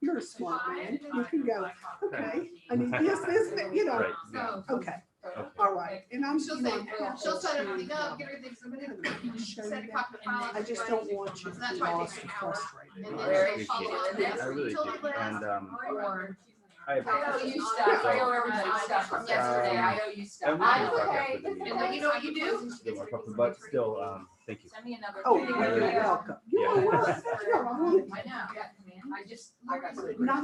You're a smart man. You can go, okay, I need this, you know, Right. okay, all right. And I'm, She'll you know, say, I'm happy she'll set everything to, up, get everything submitted, show set a you copy of the file. I just don't want you to That's be why it lost takes or an hour. frustrated. And I then appreciate follow it. up next I really until do. the last And or I I owe you stuff. I owe everybody stuff from yesterday. I owe you and stuff. we I can know. talk okay. after the meeting. And then you know what you do? Get more coffee, but still, thank you. Send me another. Oh, thing. you're welcome. You're Yeah. welcome. You're welcome. I know. I just. Not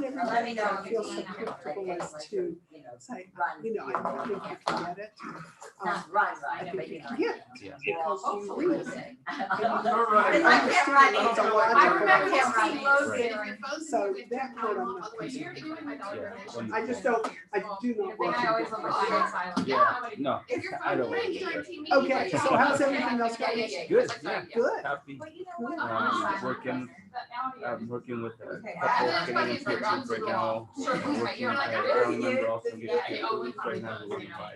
Let me everybody know. feels so comfortable as to say, you know, I think you forget it. Not run, I but think you you know. forget it Yeah. because you Hopefully read we'll it. see. I I can't run understand it's a either. lot I of remember work. this Steve Lowe Right. theory. So that part I'm not Yeah. I just don't, I do not want I always to. look like silent. Yeah. No, If your I phone don't want rings to. during team meeting. Okay, so how's everything else going? Good. Yeah. Good. Happy. But you know what? Working. I'm working with a Okay. couple Yeah, of Canadian that's kids right now. Circles right here, like, I have really? a family member also getting kids right now who are by.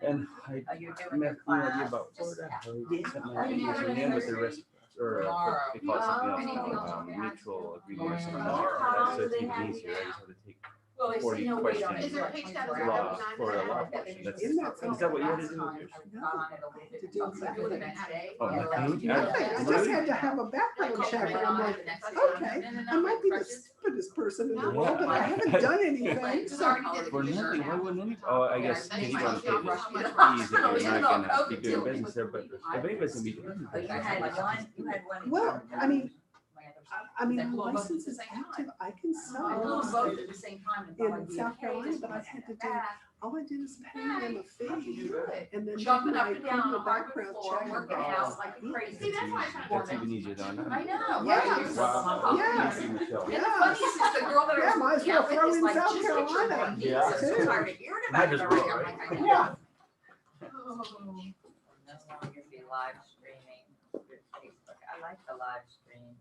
And I Oh, you're doing met your the idea class. about Florida. I Yeah. sent my application in with the rest, or they call it something else, mutual agreement or something like that. So it's even easier. I just have to take Well, they 40 say no weight on questions. Is there a page status? law, Florida law question. That's, Isn't that is that what you had to do with yours? To do exactly the that. next day. Oh, Yeah, nothing? like, Yeah. I just had to have a background check and I'm like, okay, I might be the stupidest person in the world, but I haven't done anything, so. For nothing, why wouldn't any, oh, I guess, That's because you why don't she got pay rushed this by fees if you're not gonna be doing business there, but if anybody's gonna be doing Oh, you business. had one, you had one. Well, I mean, I mean, my license is active, I can Oh, sell both at the same time. and thought in I'd South be okay. Carolina, but I had to do, all I did is pay them a fee. And then Jumping up I and down on do a a hardwood background floor, check. working out like crazy. See, that's why I'm That's even easier than I I know. Yeah. right? Wow. Yeah. Thank you, Michelle. And the funniest is the girl that I Yeah, was might as working well out with throw is in like, South just get your Carolina. money. Yeah. I'm so Too. tired of hearing Might about as it well, already. I'm right? like, I know. Yeah. No longer be live streaming with Facebook. I like the live stream.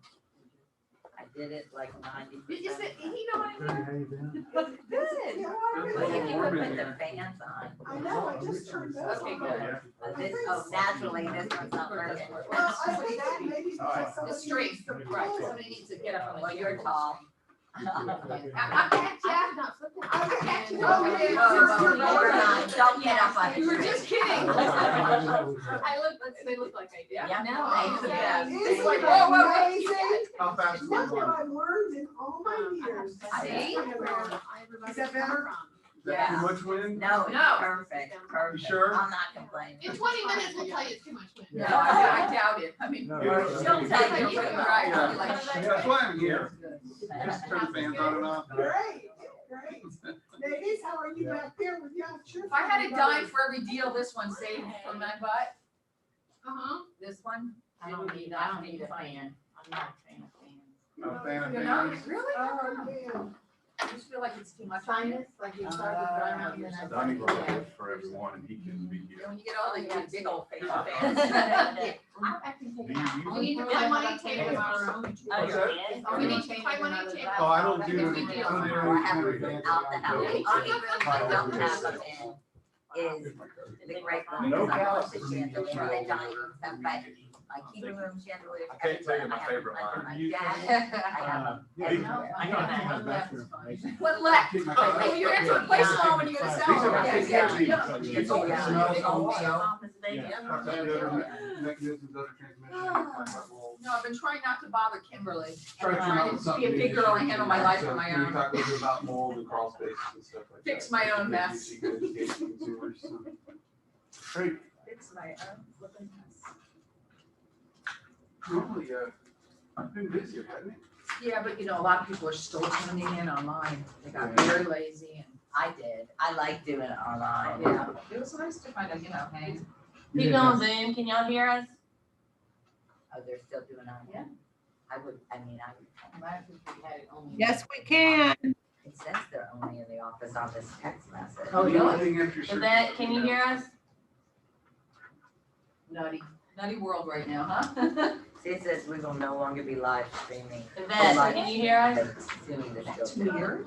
I did it like 90%. Is it, he know what I mean? Good. Yeah, Well, you can put the fans on. I know, I just turned those Okay, on. good. This, naturally, this one's not working. Well, I think that maybe because The somebody street, needs to right, pull it. somebody needs to get up on the. Well, you're tall. I can't, yeah, not flipping. I can't. Oh, Oh, you're never mind. Don't get up on the You were tree. just kidding. I look, they look like I do. Yeah, no, Oh, they- yeah. Isn't It's like, it whoa, whoa, whoa. amazing? How fast is Look what it? I've learned in all my years. See? Is that better? Is that too much wind? No, it's No. perfect, perfect. sure? I'm not complaining. In 20 minutes, we'll tell you it's too much wind. No, I doubt it. I mean. No, She'll tell you, You're right, right. you're like, That's why I'm here. Just turn the fans on and off. Great, great. Ladies, how are you back there with y'all? Sure. If I had a dime for every deal this one saved from my butt, Uh-huh. this one. I don't need a fan. I'm not a fan of fans. Not a fan of You're not, fans. really? Oh, man. I just feel like it's too much. Sinus, like you started drying out and then I. Donnie brought it for everyone and he couldn't be here. When you get all the big old face I fans. can take it out. We need to play money table tomorrow. What's that? We need to play money table. Oh, I don't do, If we do. I don't do Or any have kind them of fancy. out the house. The only outdoors. room I don't have them in is the great room. No because I want the gals. chandelier, the dining room stuff, but my key room chandelier. I can't tell you my favorite line. line. My dad, I have them everywhere. I know that. What left? Keep my- Oh, you're gonna replace them all when you're gonna These sell are them. my Yeah, kids' yeah, keys. yeah. It's all Yeah. smells, Big all old smells. office thing. I've got the other mechanisms, other transmissions. No, I've been trying not to bother Kimberly. Try to come up with something. Be a big girl and handle my life on my We own. talk a little bit about mold and crawl spaces and stuff like that. Fix my own mess. So you can educate consumers, so. Great. Fix my own flipping mess. Normally, I've been busy, hasn't it? Yeah, but you know, a lot of people are still tuning in online. They got very lazy and. I did. I like doing it online. Yeah, it was nice to find out, you know, hey. People on Zoom, can y'all hear us? Oh, they're still doing it. Yeah. I would, I mean, Yes, we can. it says they're only in the office on this text message. Oh, really? Anything after your Yvette, can you hear us? Nutty, nutty world right now, huh? See, it says we will no longer be live streaming. Yvette, can you hear us? Assuming the That's show. weird.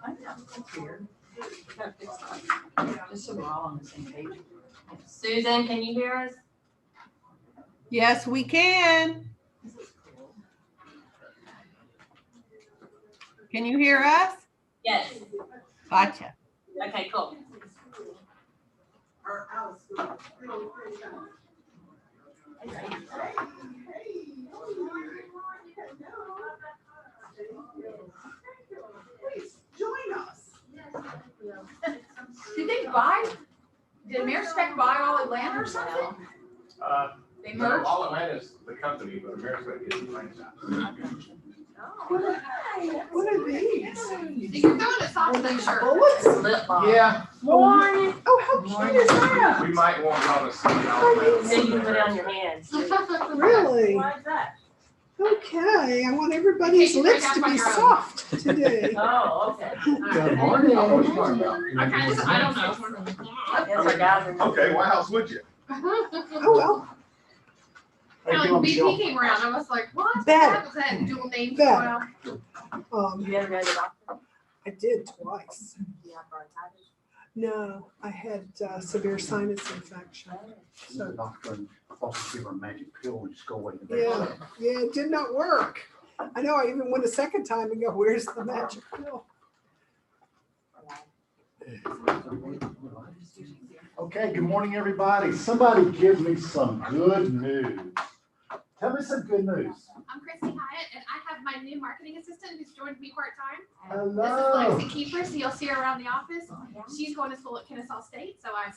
I know, it's weird. Just so we're all on the same page. Susan, can you hear us? Yes, we can. This is cool. Can you hear us? Yes. Gotcha. Okay, cool. Please join us. Did Amerispec buy all Atlanta or something? They No, merged? All Atlanta's the company, but America is the franchise. What are these? You're throwing us off the shirt. Bullets? Lip balm. Yeah, Morning. Oh, how cute is that? we might want y'all to see how. Then you put it on your hands. Really? Why is that? Okay, I want everybody's In case you lips to break out be on your own. soft today. Oh, okay. Good morning. I know what you're talking about. I don't know. Yes, our guys are. Okay, why else would you? Oh, well, No, BP came around, I was like, what? Better. Was that dual name? Better. You ever go to the doctor? I did twice. You have bronchitis? No, I had severe sinus infection. The doctor thought to give her a magic pill and just go away. Yeah, yeah, it did not work. I know, I even went a second time and go, where's the magic pill? Okay, good morning, everybody. Somebody give me some good news. Tell me some good news. I'm Christy Hyatt, and I have my new marketing assistant who's joined me part-time. Hello. This is Lexi Kiefer, so you'll see her around the office. She's going to school at Kennesaw State, so I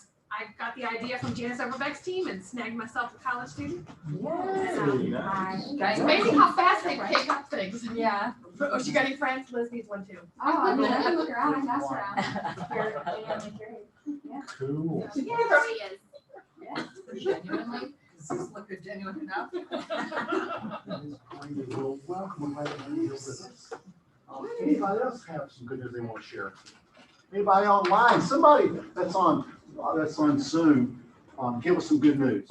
got the idea from Janice Overbeck's team and snagged myself a college student. It's amazing how fast they pick up things. Yeah. Oh, she got any friends? Liz needs one too. Oh, I mean, I look around, I pass around. Cool. Yeah, there she is. Genuinely, does this look genuine enough? Well, welcome. We're glad to have you here with us. Anybody else have some good news they want to share? Anybody online? Somebody that's on Zoom, give us some good news.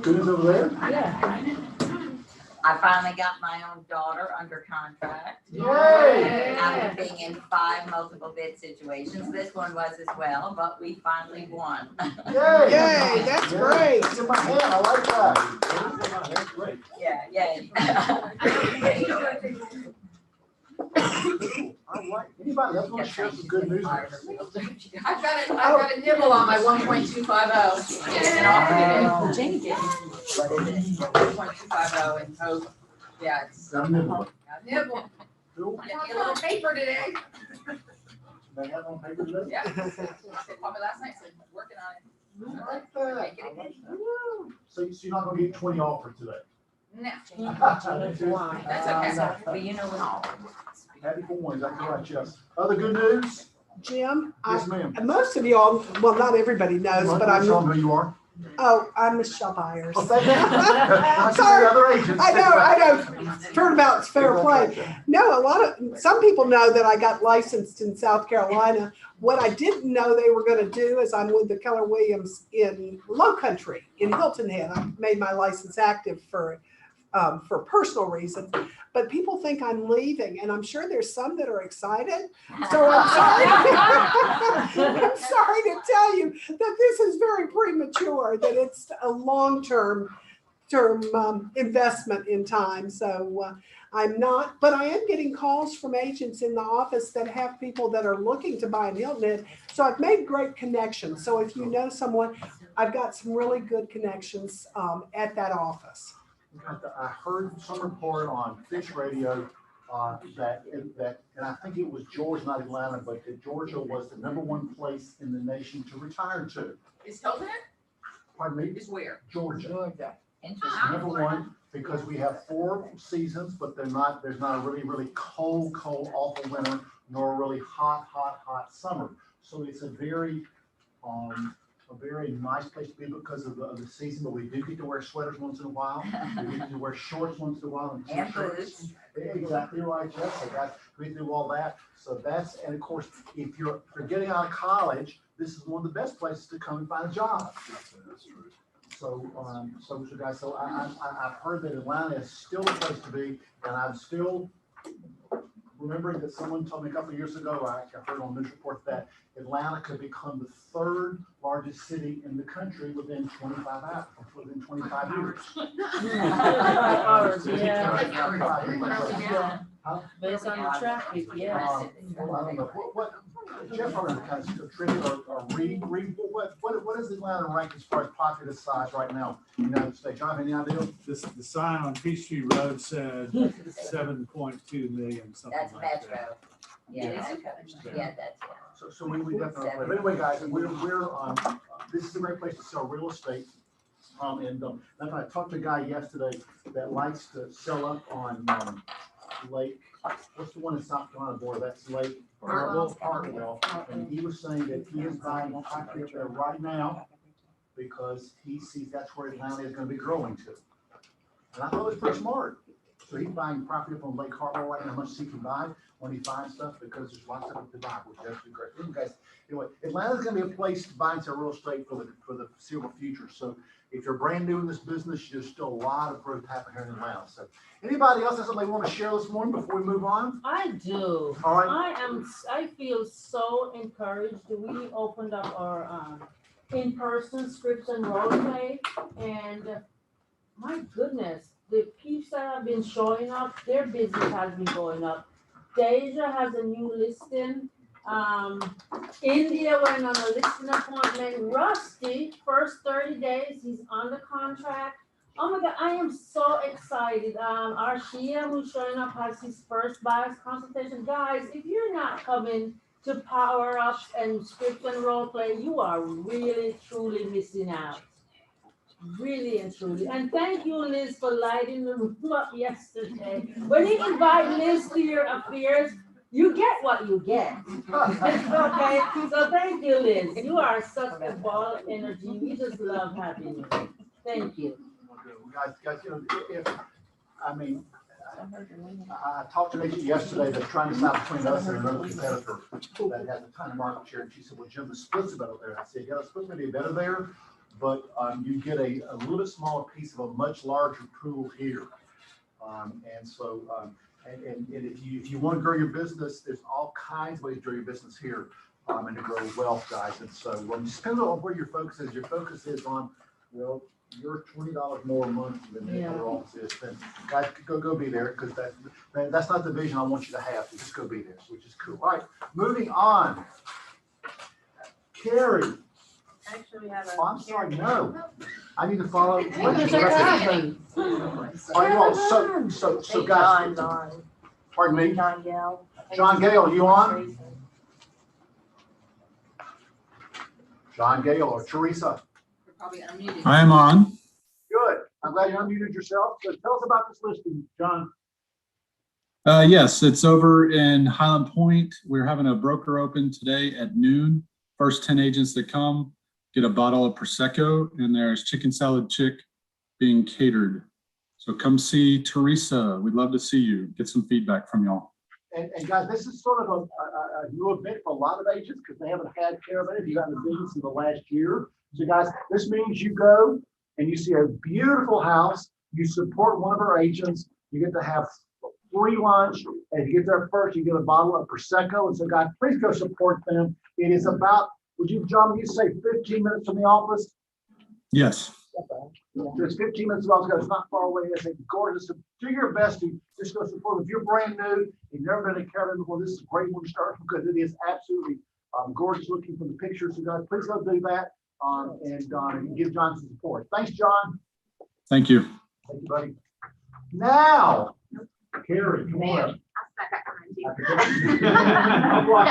Good news over there? Yeah. I finally got my own daughter under contract. Yay! After being in 5 multiple bid situations, this one was as well, but we finally won. Yay! Yay, that's great. Give my hand, I like that. That's great. Yeah, yay. All right. Anybody else want to share some good news? I've got a nibble on my 1.250. And offered it. Jane did. What is it? 1.250 and Coke. Yeah, it's Got a nibble. A nibble. Cool. Get me a little paper today. They have on paper today? Yeah. They called me last night, so I'm working on it. I like that. So you're not gonna get 20 off for today? No. That's That's okay. but you know what? Happy for one, exactly right, yes. Other good news? Jim, Yes, ma'am. most of y'all, well, not everybody knows, but Tell them who you are. I'm Michelle Byers. Oh, thank you. I see Sorry. the other agents. I know. Turnabout's fair play. No, some people know that I got licensed in South Carolina. What I didn't know they were gonna do is I'm with the Keller Williams in Low Country in Hilton Head. I made my license active for personal reasons, but people think I'm leaving, and I'm sure there's some that are excited. So I'm sorry. I'm sorry to tell you that this is very premature, that it's a long-term investment in time. So I'm not, but I am getting calls from agents in the office that have people that are looking to buy in Hilton Head. So I've made great connections. So if you know someone, I've got some really good connections at that office. I heard some report on Fish Radio that, and I think it was Georgia, not Atlanta, but that Georgia was the #1 place in the nation to retire to. Is Hilton it? Pardon me? Is where? Georgia. Interesting. #1 because we have 4 seasons, but there's not a really cold, awful winter, nor a really hot summer. So it's a very nice place to be because of the season, but we do get to wear sweaters once in a while. We get to wear shorts once in a while and And t-shirts. boots. Exactly right, Jeff. So we do all that. So and of course, if you're getting out of college, this is one of the best places to come and find a job. So, I've heard that Atlanta is still a place to be, and I'm still remembering that someone told me a couple of years ago, I heard on news reports that Atlanta could become the third largest city in the country within 25 hours, within 25 years. Hours, yeah. 25 years. Yeah. Huh? Based on the traffic, yes. Well, I don't know, what, Jeff, I'm gonna kind of contribute or read, what is Atlanta rank as far as populace size right now in the United States? John, any idea? The sign on Peachtree Road said 7.2 million, something That's like Metro. that. Yeah, Yeah. yeah, that's, So we definitely, but anyway, guys, we're, this is a great place to sell real estate. And I talked to a guy yesterday that likes to sell up on, Lake, what's the one in South Carolina border? That's Lake Hartwell. And he was saying that he is buying property up there right now because he sees that's where Atlanta is gonna be growing to. And I thought it was pretty smart. So he's buying property up on Lake Hartwell right now, how much he can buy when he finds stuff, because there's lots of it to buy, which is absolutely great. Anyway, guys, anyway, Atlanta's gonna be a place to buy and sell real estate for the foreseeable future. So if you're brand new in this business, there's still a lot of growth happening here in Atlanta. So anybody else has something they want to share this morning before we move on? I do. All right. I feel so encouraged. We opened up our in-person scripts and role play, and my goodness, the peeps that have been showing up, their business has been going up. Deja has a new listing. India went on a listing appointment. Rusty, first 30 days, he's under contract. Oh my God, I am so excited. Arshia, who's showing up, has his first buyer's consultation. Guys, if you're not coming to Power Ups and script and role play, you are really, truly missing out. Really and truly. And thank you, Liz, for lighting the room up yesterday. When you invite Liz to your affairs, you get what you get. Okay, so thank you, Liz. You are such a ball of energy. We just love having you. Thank you. Guys, you know, I talked to an agent yesterday that's trying to decide between us and another competitor that has a ton of market share. And she said, well, Jim, the split's better there. And I said, yeah, the split's gonna be better there, but you get a little bit smaller piece of a much larger pool here. And so, and if you want to grow your business, there's all kinds of ways to grow your business here and to grow wealth, guys. And so, it depends on where your focus is. Your focus is on, well, you're $20 more a month than the other offices. Then, guys, go be there, because that's not the vision I want you to have. So just go be there, which is cool. All right, moving on. Carrie. Actually, we have a. Oh, I'm sorry, no. I need to follow. What just happened? All right, well, so guys, pardon me, John Gale. John Gale, you on? John Gale or Teresa? Probably unmuted. I am on. Good. I'm glad you unmuted yourself. So tell us about this listing, John. Yes, it's over in Highland Point. We're having a broker open today at noon. First 10 agents that come get a bottle of Prosecco, and there's chicken salad chick being catered. So come see Teresa. We'd love to see you. Get some feedback from y'all. And guys, this is sort of a new event for a lot of agents because they haven't had care of it. If you got a business in the last year. So guys, this means you go and you see a beautiful house. You support one of our agents. You get to have free lunch. And if you get there first, you get a bottle of Prosecco. And so guys, please go support them. It is about, John, would you say 15 minutes from the office? Yes. So it's 15 minutes from the office. It's not far away. It's gorgeous. So do your best to just go support. If you're brand new, you've never been to Carolina before, this is a great one to start because it is absolutely gorgeous looking from the pictures. So guys, please go do that and give John some support. Thanks, John. Thank you. Thank you, buddy. Now, Carrie, come on. I'll stuck up behind you. The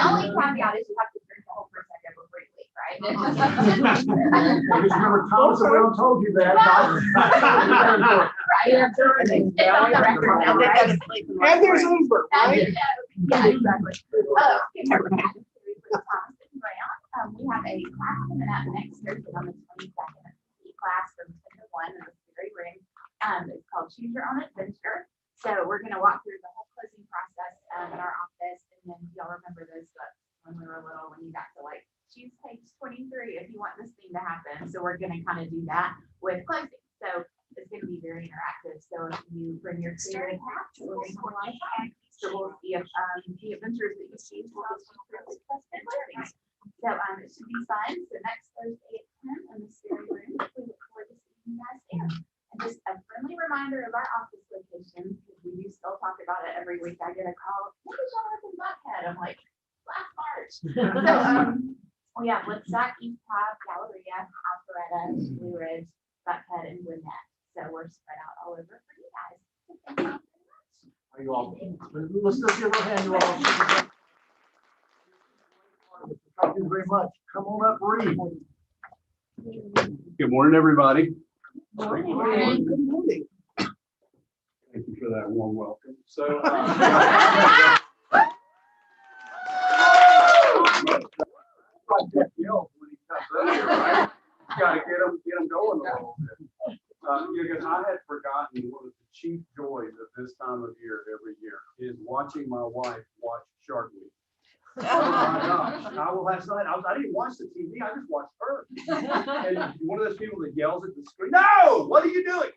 only caveat is you have to drink the whole Prosecco before you leave, right? I just remember Thomas around told you that. Right. It's on the record now, right? And there's Uber, right? Yeah, exactly. Oh, we have a class coming up next Thursday on the 22nd. Class from 10 to 1 in the Missouri room. It's called Choose Your Own Adventure. So we're going to walk through the whole closing process in our office. And then y'all remember those books when we were little, when you got to like choose page 23 if you want this thing to happen. So we're going to kind of do that with closing. So it's going to be very interactive. So if you bring your creative hat, we'll bring more life on. So we'll see if the adventures that you see will really test and learning. So it should be fun. So next Thursday at 10 in the Sperry Room. We look forward to seeing you guys there. And just a friendly reminder of our office location, because we do still talk about it every week. I get a call, what is y'all up in Buckhead? I'm like, last March. So we have Woodstock, East Cobb, Galleria, Alpharetta, Blue Ridge, Buckhead, and Gwinnett. So we're spread out all over for you guys. So thank you all very much. Are you all? Let's just give a hand, you all. Thank you very much. Come on up, Reed. Good morning, everybody. Good morning. Thank you for that warm welcome. So, like Jeff yells when he comes up here, right? You gotta get him going a little bit. Because I had forgotten one of the chief joys of this time of year every year is watching my wife watch Shark Week. Oh my gosh! Last night I didn't watch the TV. I just watched her. And one of those people that yells at the screen, "No! What are you doing?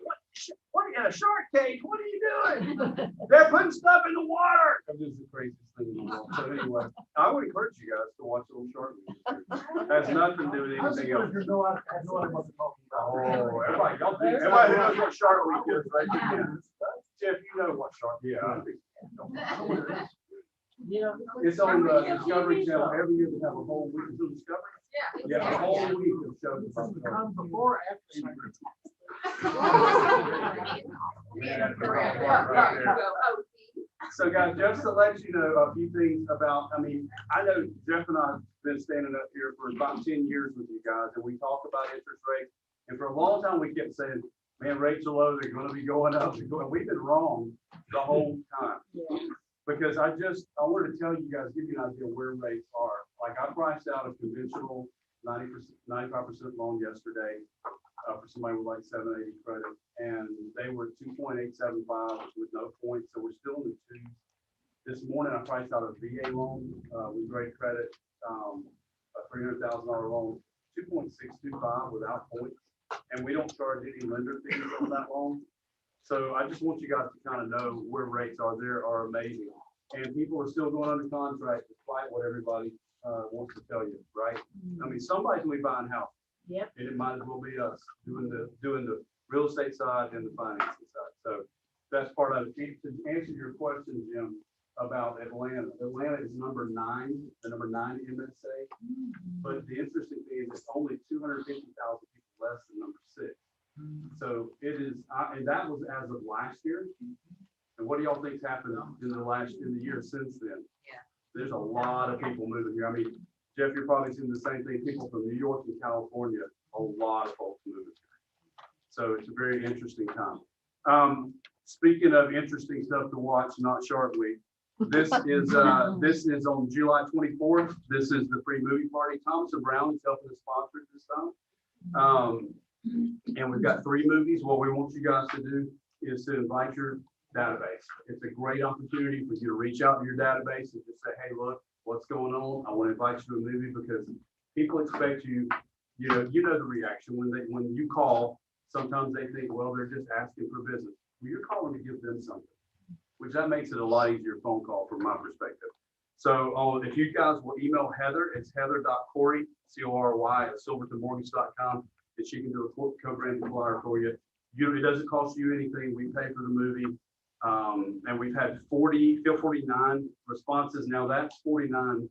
What in a shark cage? What are you doing? They're putting stuff in the water." That is the craziest thing in the world. So anyway, I would encourage you guys to watch a little Shark Week. Has nothing to do with anything else. There's no idea what I'm talking about. Oh, everybody knows what Shark Week is, right? Yeah. Jeff, you know what Shark? Yeah. I think. Yeah. It's on the Discovery Channel every year. They have a whole week. Is it Discovery? Yeah, a whole week of shows about the shark. Before, after. So guys, just to let you know a few things about, I know Jeff and I have been standing up here for about 10 years with you guys, and we talk about interest rates. And for a long time, we kept saying, man, rates are low, they're gonna be going up. We've been wrong the whole time. Because I wanted to tell you guys, give you an idea where rates are. Like I priced out a conventional 95% loan yesterday for somebody with like 780 credit, and they were 2.875 with no points, so we're still in the twos. This morning I priced out a VA loan with great credit, a $300,000 loan, 2.625 without points, and we don't charge any lender fees on that loan. So I just want you guys to kind of know where rates are. They are amazing. And people are still going under contract despite what everybody wants to tell you, right? Somebody's going to be buying house. Yep. And it might as well be us doing the real estate side and the financing side. So that's part of it. To answer your question, Jim, about Atlanta. Atlanta is number 9, the number 9 MSA. But the interesting thing is it's only 250,000 people less than number 6. So it is, and that was as of last year. And what do y'all think's happened in the year since then? Yeah. There's a lot of people moving here. Jeff, you're probably seeing the same thing. People from New York and California, a lot of folks moving here. So it's a very interesting time. Speaking of interesting stuff to watch, not Shark Week. This is on July 24th. This is the free movie party. Thomas & Brown is helping us sponsor this time. And we've got 3 movies. What we want you guys to do is to invite your database. It's a great opportunity for you to reach out to your database and just say, hey, look, what's going on? I want to invite you to a movie, because people expect you know the reaction when you call. Sometimes they think, well, they're just asking for business. Well, you're calling to give them something, which that makes it a lot easier phone call from my perspective. So if you guys will email Heather, it's heather.corey, CORY at silvertonmortgage.com, and she can do a co-branded flyer for you. It doesn't cost you anything. We pay for the movie. And we've had 49 responses. Now that's 49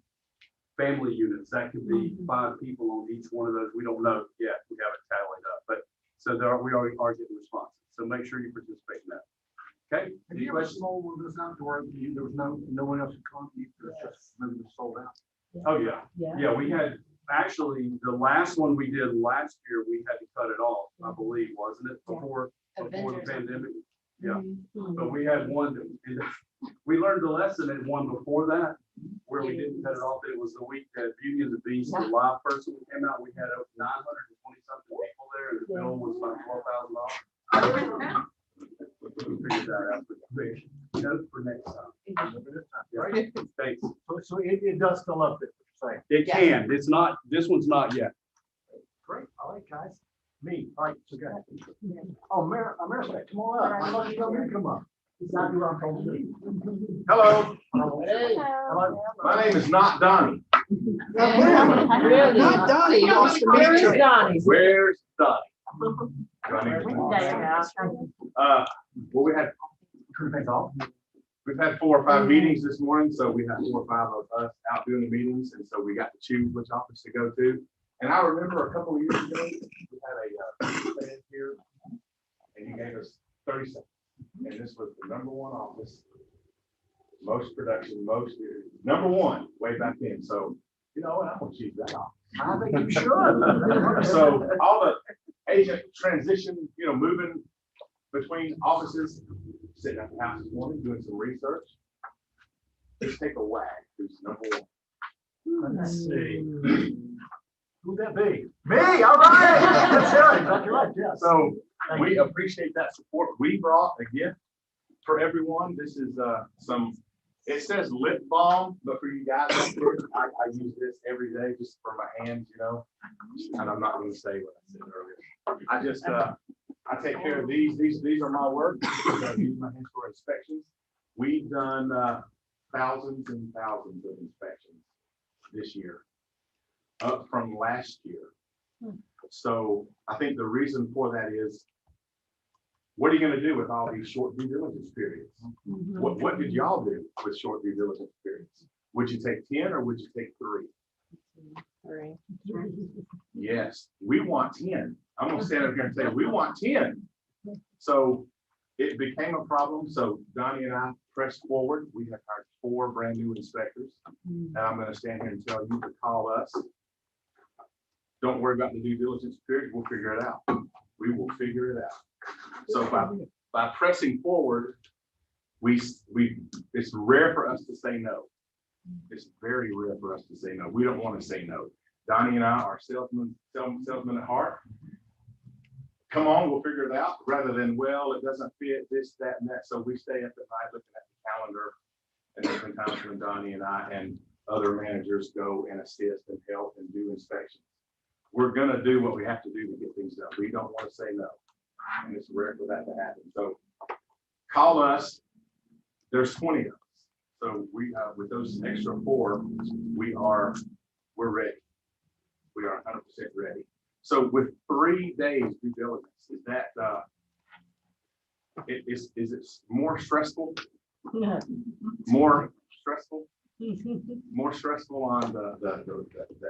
family units. That could be 5 people on each one of those. We don't know yet. We haven't tallied up, but so we already are getting responses. So make sure you participate in that. Okay. Have you ever sold one of those out to where there was no one else who come? Just maybe sold out. Oh yeah. Yeah. We had actually the last one we did last year. We had to cut it off, I believe, wasn't it? Before the pandemic. Yeah. But we had one. We learned the lesson in one before that, where we didn't cut it off. It was the week that Beauty and the Beast, the live person came out. We had over 920 something people there, and the bill was like $12,000. We figured that out, but note for next time. Right? Thanks. So it does still up there, what you're saying. It can. It's not. This one's not yet. Great. All right, guys. Me, all right, it's okay. Oh, Mayor, come on up. I thought you told me to come up. Exactly what I'm told to do. Hello, Hello. my name is not Donnie. Really? Not Donnie, nice to Where meet is you. Donnie? Where's Donnie? Well, we've had 4 or 5 meetings this morning, so we had 4 or 5 of us out doing the meetings, and so we got to choose which office to go to. And I remember a couple of years ago, we had a plan here, and you gave us 30 seconds. And this was the #1 office, most production, #1 way back then. So, you know what, I'm gonna choose that office. I think you should. So all the agent transition, moving between offices, sitting at the house this morning, doing some research. Let's take a whack, who's #1. Let's see. Who'd that be? Me, all right. That's right, exactly right, yes. So we appreciate that support. We brought a gift for everyone. This is it says lip balm, but for you guys, I use this every day just for my hands, and I'm not going to say what I said earlier. I just, I take care of these. These are my work. I use my hands for inspections. We've done thousands and thousands of inspections this year, up from last year. So I think the reason for that is, what are you going to do with all these short due diligence periods? What did y'all do with short due diligence periods? Would you take 10 or would you take 3? Yes, we want 10. I'm going to stand up here and say, we want 10. So it became a problem. So Donnie and I pressed forward. We have hired 4 brand new inspectors. And I'm going to stand here and tell you to call us. Don't worry about the due diligence period. We'll figure it out. We will figure it out. So by pressing forward, it's rare for us to say no. It's very rare for us to say no. We don't want to say no. Donnie and I are salesmen at heart. Come on, we'll figure it out, rather than, well, it doesn't fit this, that, and that. So we stay up at night looking at the calendar, and different times when Donnie and I and other managers go and assist and help and do inspections. We're going to do what we have to do to get things done. We don't want to say no. And it's rare for that to happen. So call us. There's 20 of us. So we with those extra 4, we're ready. We are 100% ready. So with 3 days due diligence, is that is it more stressful? More stressful? More stressful on the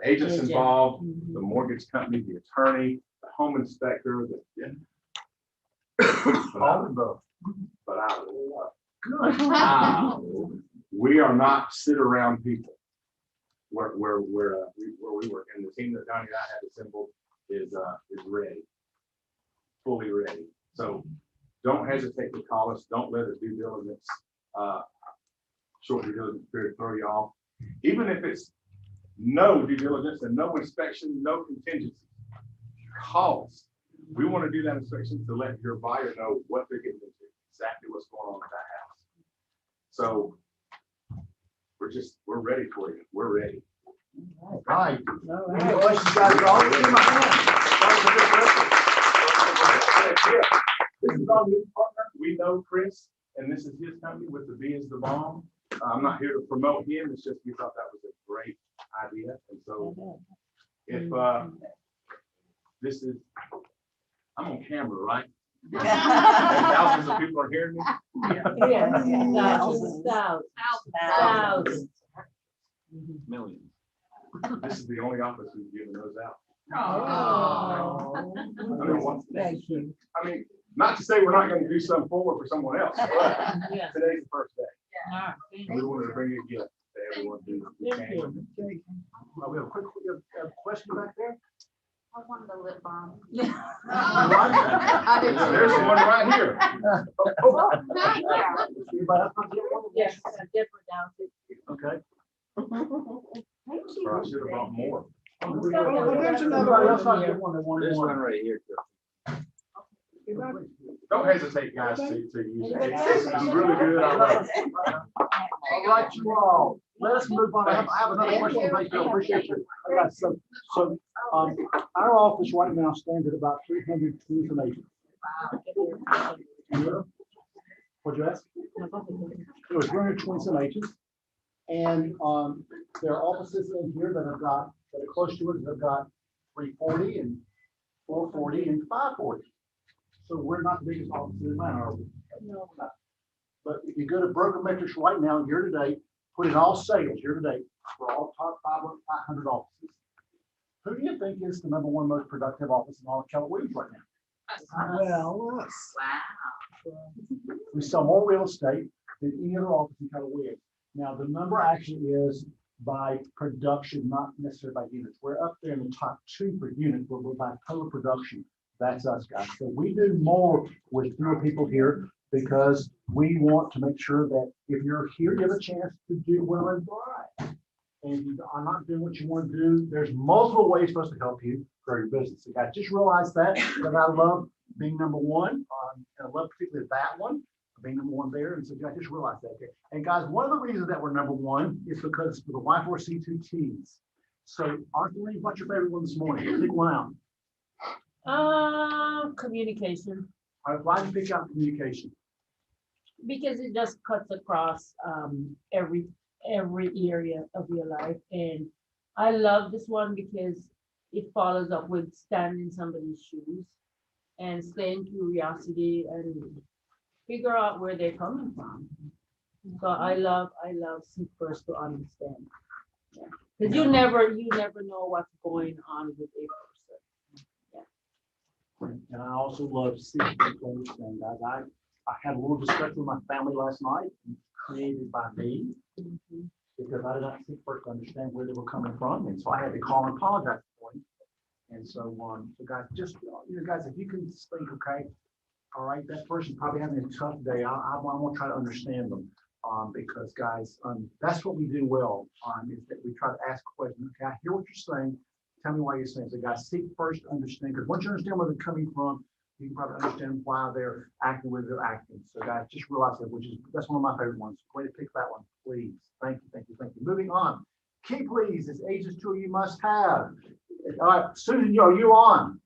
agents involved, the mortgage company, the attorney, the home inspector, but I love. We are not sit around people. Where we work, and the team that Donnie and I had assembled is ready, fully ready. So don't hesitate to call us. Don't let a due diligence short due diligence period throw you off. Even if it's no due diligence and no inspection, no contingency, call us. We want to do that inspection to let your buyer know what they're getting into, exactly what's going on with that house. So we're ready for you. We're ready. All right. Any questions, guys? All in my hand. This is our new partner. We know Chris, and this is his company with the B is the bomb. I'm not here to promote him. It's just we thought that was a great idea. And so if this is, I'm on camera, right? And thousands of people are hearing me. Thousands. Millions. This is the only office who's giving those out. Oh. Thank you. I mean, not to say we're not going to do something forward for someone else, but Yeah. today's the first day. Yeah. And we wanted to bring you a gift to everyone who came. We have a quick question back there. I wanted a lip balm. There's one right here. Anybody else want to get one? Yes, different down. Okay. Thank you. Or I should have bought more. There's another Anybody else one want to here. get one that wanted There's one? one right here. Don't hesitate, guys, to use it. It's really good. I love it. All right, you all. Let us move on. I have another question. I appreciate you. I got some Our office right now stands at about 300 tourism agents. What'd you ask? It was 320 some agents. And there are offices in here that have got, that are close to it, that have got 340 and 440 and 540. So we're not the biggest office in Atlanta, are we? No, we're not. But if you go to Broker Metrics right now, year to date, put in all sales year to date for all top 500 offices. Who do you think is the #1 most productive office in all of Keller Williams right now? Well, us. Wow. We sell more real estate than any other office in Keller Williams. Now, the number actually is by production, not necessarily by units. We're up there in the top 2 for units, but we're by total production. That's us, guys. So we do more with fewer people here because we want to make sure that if you're here, you have a chance to do well and thrive. And you are not doing what you want to do. There's multiple ways for us to help you grow your business. So guys, just realize that I love being #1. And I love particularly that one, being #1 there. And so guys, just realize that. Okay? And guys, one of the reasons that we're #1 is because for the Y4C2Ts. So Arthur, what's your favorite one this morning? Pick one out. Communication, All right, why did you pick out communication? because it just cuts across every area of your life. And I love this one because it follows up with standing in somebody's shoes and staying curiosity and figure out where they're coming from. So I love seek first to understand. Because you never know what's going on with a person. And I also love seeking to understand, guys. I had a little discussion with my family last night, created by me, because I did not seek first to understand where they were coming from, and so I had to call and apologize for them. And so, so guys, just guys, if you can just think, okay, all right, that person probably having a tough day. I want to try to understand them, because guys, that's what we do well. Is that we try to ask questions. Okay, I hear what you're saying. Tell me why you're saying. So guys, seek first to understand, because once you understand where they're coming from, you can probably understand why they're acting where they're acting. So guys, just realize that, that's one of my favorite ones. Way to pick that one, please. Thank you, thank you, thank you. Moving on. Key please is Agents Tool you must have. All right, Susan, are you on?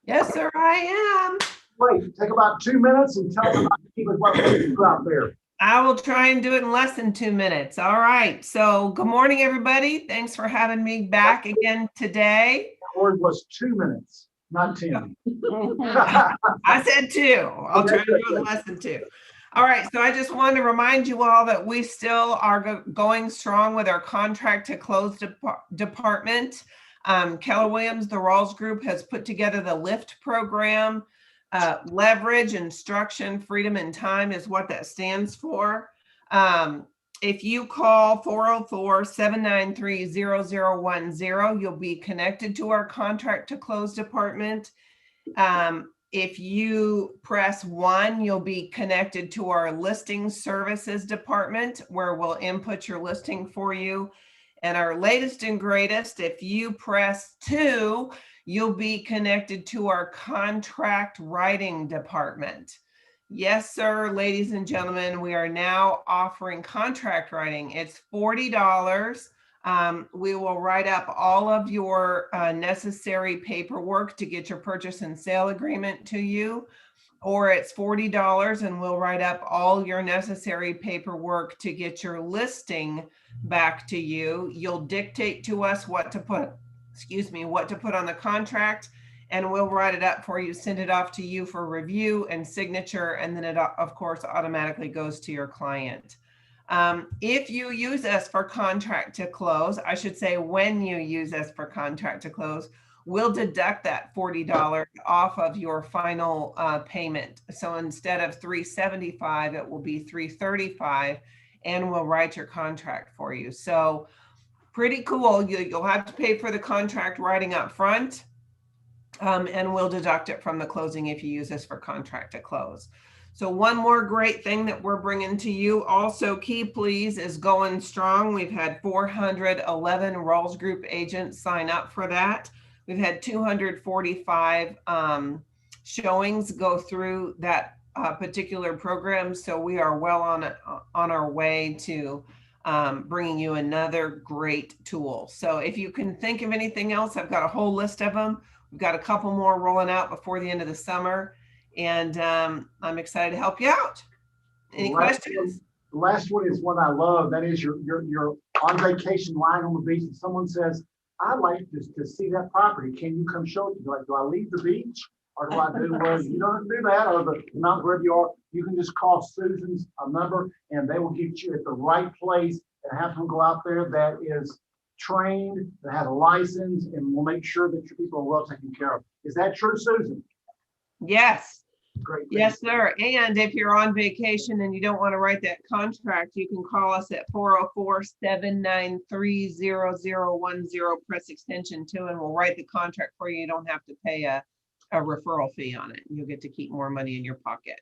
Yes, sir, I am. Wait, take about 2 minutes and tell them about Key Please, what we do out there. I will try and do it in less than 2 minutes. All right. So good morning, everybody. Thanks for having me back again today. The word was 2 minutes, not 10. I said 2. I'll try to do it in less than 2. All right. So I just wanted to remind you all that we still are going strong with our contract to close department. Keller Williams, the Rawls Group, has put together the LIFT program. Leverage, instruction, freedom, and time is what that stands for. If you call 404-793-0010, you'll be connected to our contract to close department. If you press 1, you'll be connected to our listing services department, where we'll input your listing for you. And our latest and greatest, if you press 2, you'll be connected to our contract writing department. Yes, sir, ladies and gentlemen, we are now offering contract writing. It's $40. We will write up all of your necessary paperwork to get your purchase and sale agreement to you, or it's $40 and we'll write up all your necessary paperwork to get your listing back to you. You'll dictate to us what to put on the contract, and we'll write it up for you, send it off to you for review and signature, and then it of course automatically goes to your client. If you use us for contract to close, I should say when you use us for contract to close, we'll deduct that $40 off of your final payment. So instead of $375, it will be $335, and we'll write your contract for you. So pretty cool. You'll have to pay for the contract writing up front, and we'll deduct it from the closing if you use this for contract to close. So one more great thing that we're bringing to you, also Key Please is going strong. We've had 411 Rawls Group agents sign up for that. We've had 245 showings go through that particular program. So we are well on our way to bringing you another great tool. So if you can think of anything else, I've got a whole list of them. We've got a couple more rolling out before the end of the summer, and I'm excited to help you out. Any questions? The last one is one I love. That is you're on vacation lying on the beach and someone says, I'd like to see that property. Can you come show it? You're like, do I leave the beach? Or do I do, well, you don't have to do that, or the mountain wherever you are, you can just call Susan's number and they will get you at the right place and have them go out there that is trained, that has a license, and will make sure that your people are well taken care of. Is that true, Susan? Yes. Great. Yes, sir. And if you're on vacation and you don't want to write that contract, you can call us at 404-793-0010, press extension 2, and we'll write the contract for you. You don't have to pay a referral fee on it. You'll get to keep more money in your pocket.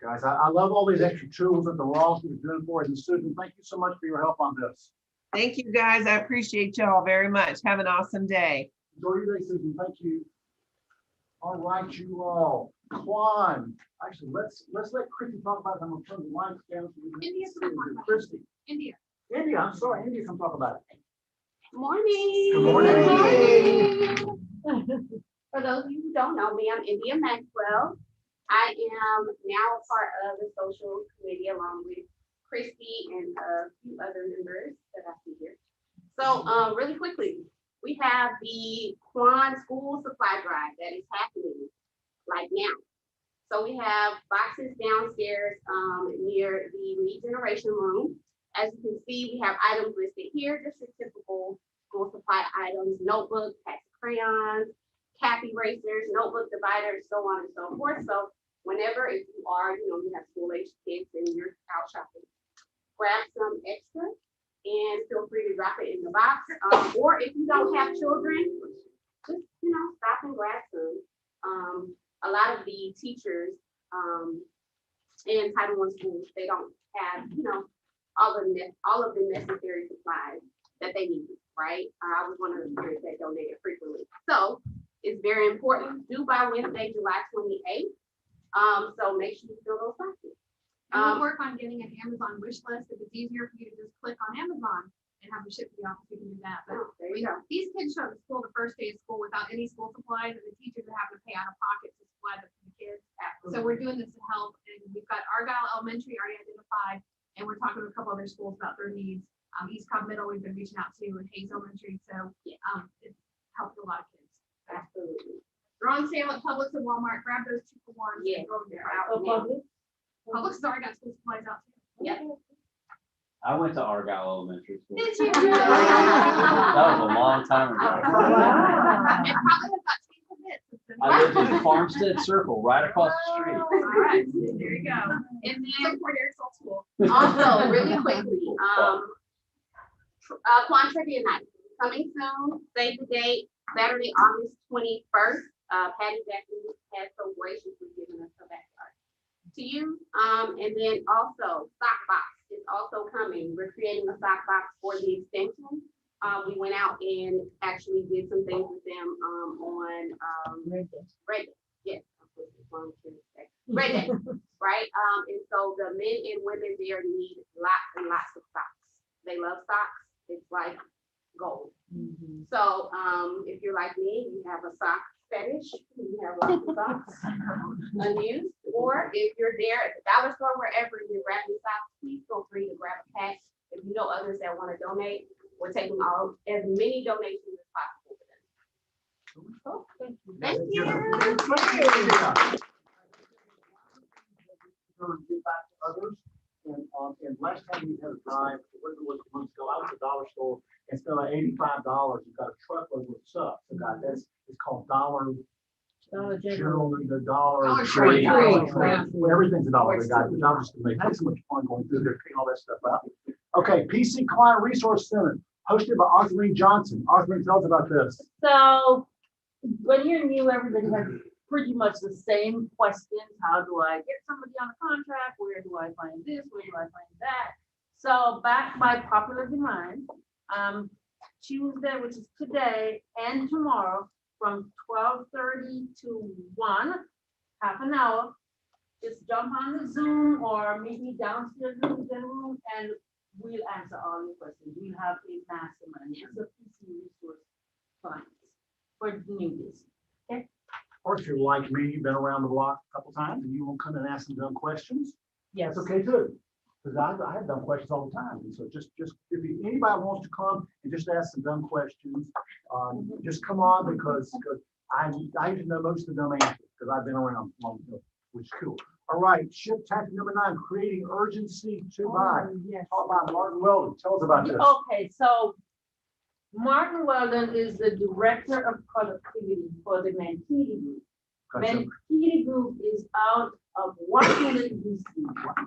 Guys, I love all these extra tools that the Ross is doing for us. And Susan, thank you so much for your help on this. Thank you, guys. I appreciate y'all very much. Have an awesome day. Enjoy your day, Susan. Thank you. All right, you all. Quan, actually, let's let Christy talk about them. I'm turn the line down. India's gonna talk about it. Christy. India. India, I'm sorry. India, come talk about it. Morning. Good morning. For those of you who don't know me, I'm India Maxwell. I am now a part of the social committee along with Christy and a few other members that I see here. So really quickly, we have the Quan School Supply Drive that is happening like now. So we have boxes downstairs near the lead generation room. As you can see, we have items listed here, just your typical school supply items, notebooks, packs of crayons, cap erasers, notebook dividers, so on and so forth. So whenever, if you are, you have school-age kids and you're out shopping, grab some extra and feel free to drop it in the box. Or if you don't have children, just, stop and grab some. A lot of the teachers in Title I schools, they don't have, all of the necessary supplies that they need, right? I was one of the parents that donated frequently. So it's very important, due by Wednesday, July 28th. So make sure you fill those boxes. We'll work on getting an Amazon wish list. If it's easier for you to just click on Amazon and have them shipped to the office, you can do that. But There you go. these kids show up to school the first day of school without any school supplies, and the teachers are having to pay out of pocket to supply them to the kids. So we're doing this to help, and we've got Argyle Elementary already identified, and we're talking to a couple other schools about their needs. East Cobb Middle, we've been reaching out to, and Hayes Elementary. So it's helped a lot of kids. Absolutely. They're on sale at Publix and Walmart. Grab those 2 for 1. Yeah. Go there out now. Publix has already got school supplies out too. Yep. I went to Argyle Elementary School. Did you? That was a long time ago. And probably have got change bits. I lived in Farmstead Circle, right across the street. All right, there you go. And then Port Ericksville School. Also, really quickly, Quan Trivia Night coming soon. Save the date, Saturday, August 21st. Patty Jackson has some gracious for giving us her backyard to you. And then also sock box is also coming. We're creating a sock box for the extension. We went out and actually did some things with them on Red Day. Yes. Red Day, right? And so the men and women there need lots and lots of socks. They love socks. It's like gold. So if you're like me, you have a sock fetish, you have lots of socks unused, or if you're there at the dollar store, wherever you're grabbing socks, please feel free to grab a pack. If you know others that want to donate, we're taking as many donations as possible for them. Thank you. Get back to others. And last time we had a drive, it was months ago, I was at the dollar store and spent like $85. You got a truckload of stuff. So guys, it's called Dollar General, the Dollar Tree. Everything's a dollar, guys. But I'm just amazing. Had so much fun going through there, picking all that stuff out. Okay, PC Client Resource Center, hosted by Arthurine Johnson. Arthurine, tell us about this. So when you're new, everybody has pretty much the same questions. How do I get somebody on a contract? Where do I find this? Where do I find that? So back by popular demand, Tuesday, which is today and tomorrow, from 12:30 to 1, half an hour, just jump on the Zoom or meet me downstairs in the room and we'll answer all your questions. We'll have a mastermind. It's a PC resource fund for newbies. Or if you're like me, you've been around the block a couple times and you won't come and ask some dumb questions, Yes. that's okay too. Because I have dumb questions all the time. And so just anybody wants to come and just ask some dumb questions, just come on because I used to know most of the dumb answers because I've been around long enough, which is cool. All right, ship tactic number 9, creating urgency to buy. Yes. Talk about Martin Weldon. Tell us about this. Okay, so Martin Weldon is the Director of Productivity for the Mankini Group. Gotcha. Mankini Group is out of Washington, DC.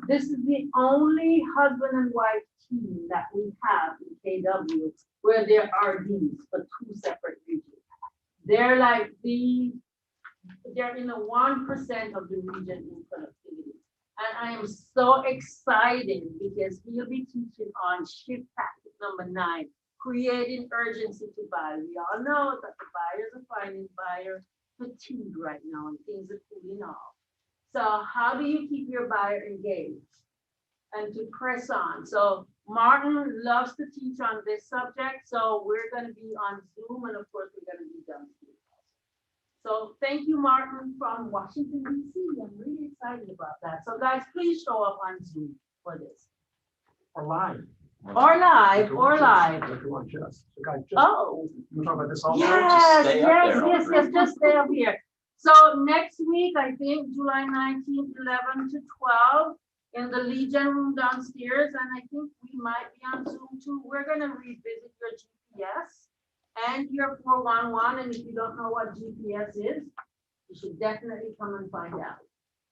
This is the only husband and wife team that we have in KW where there are these for 2 separate regions. They're like they're in the 1% of the region in productivity. And I am so excited because he'll be teaching on shift tactic number 9, creating urgency to buy. We all know that the buyers are finding buyer fatigue right now and things are cooling off. So how do you keep your buyer engaged and to press on? So Martin loves to teach on this subject. So we're going to be on Zoom and of course we're going to be downstairs. So thank you, Martin from Washington, DC. I'm really excited about that. So guys, please show up on Zoom for this. Or live. Or live, or live. Oh. You talk about this all? Yes, just stay up here. So next week, I think July 19th, 11 to 12 in the Legion room downstairs. And I think we might be on Zoom too. We're gonna revisit your GPS and your 411. And if you don't know what GPS is, you should definitely come and find out.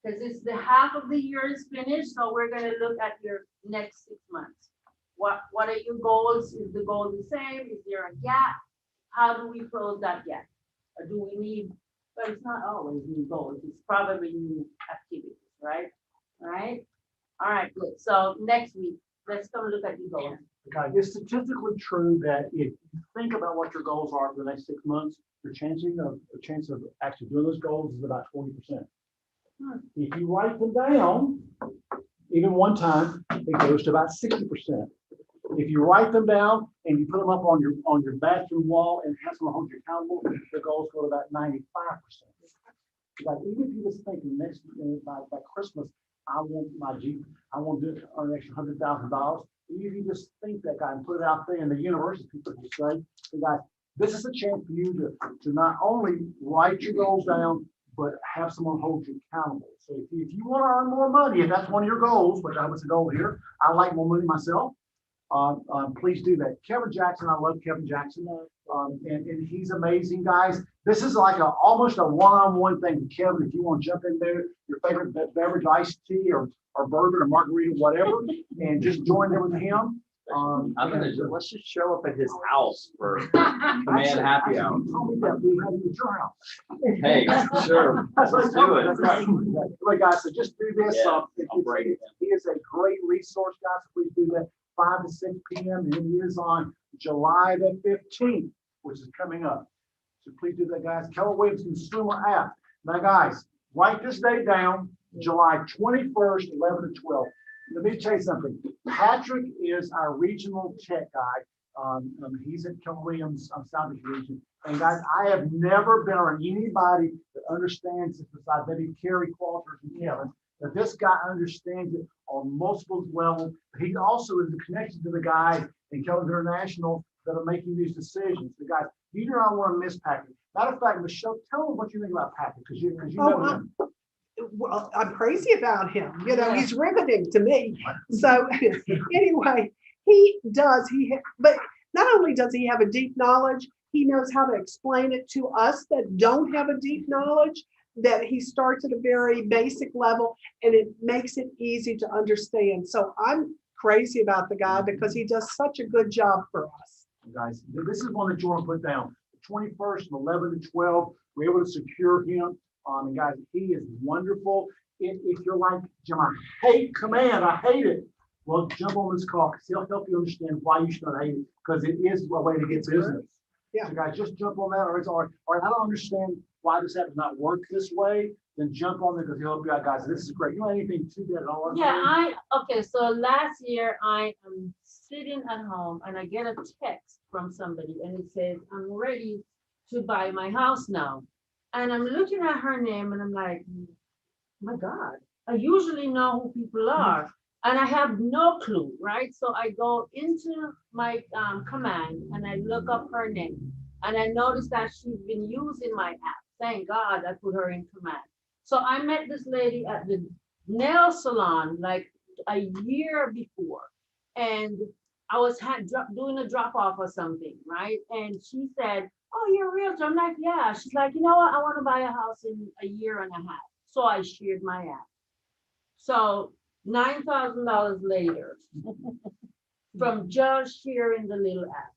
Because it's the half of the year is finished. So we're gonna look at your next 6 months. What are your goals? Is the goal the same? Is there a gap? How do we close that gap? Or do we need, but it's not always new goals. It's probably new activities, right? All right. All right, good. So next week, let's come look at your goals. Okay, it's statistically true that if you think about what your goals are for the next 6 months, your chance of actually doing those goals is about 40%. If you write them down, even one time, it goes to about 60%. If you write them down and you put them up on your bathroom wall and have someone hold you accountable, the goals go to about 95%. Like even if you just think next by Christmas, I want my Jeep, I want to earn an extra $100,000. If you just think that guy and put it out there in the university, people will say, hey guys, this is a chance for you to not only write your goals down, but have someone hold you accountable. So if you want to earn more money, if that's one of your goals, which I was a goal here, I like more money myself. Please do that. Kevin Jackson, I love Kevin Jackson, and he's amazing, guys. This is like almost a one-on-one thing with Kevin. If you want to jump in there, your favorite beverage, iced tea or bourbon or margarita, whatever, and just join in with him. Let's just show up at his house for command happy hour. You told me that we had it at your house. Hey, sure. Let's do it. That's right. Anyway, guys, so just do this. Yeah, I'll break it. He is a great resource, guys. Please do that 5 to 6 p.m. and it is on July the 15th, which is coming up. So please do that, guys. Keller Williams Consumer App. Now, guys, write this date down, July 21st, 11 to 12. Let me tell you something. Patrick is our regional tech guy. He's at Keller Williams Southeast region. And guys, I have never been around anybody that understands it besides maybe Kerry Qualters and Kevin, that this guy understands it on multiple levels. He also is connected to the guys in Keller International that are making these decisions. The guys, you do not want to miss Patrick. Matter of fact, Michelle, tell them what you think about Patrick, because you know him. Well, I'm crazy about him. You know, he's riveting to me. So anyway, but not only does he have a deep knowledge, he knows how to explain it to us that don't have a deep knowledge, that he starts at a very basic level and it makes it easy to understand. So I'm crazy about the guy because he does such a good job for us. Guys, this is one that you want to put down. The 21st from 11 to 12, we're able to secure him. And guys, he is wonderful. If you're like, Jim, I hate command, I hate it. Well, jump on this call because he'll help you understand why you should not hate it, because it is a way to get business. Yeah. So guys, just jump on that, or it's all right. All right, I don't understand why this app does not work this way, then jump on there because he'll help you out, guys. This is great. You know anything to that at all? Yeah, okay, so last year I am sitting at home and I get a text from somebody and it says, I'm ready to buy my house now. And I'm looking at her name and I'm like, my God, I usually know who people are and I have no clue, right? So I go into my command and I look up her name and I notice that she's been using my app. Thank God I put her in command. So I met this lady at the nail salon like a year before. And I was doing a drop off or something, right? And she said, oh, you're a realtor. I'm like, yeah. She's like, you know what? I want to buy a house in a year and a half. So I shared my app. So $9,000 later from just sharing the little app.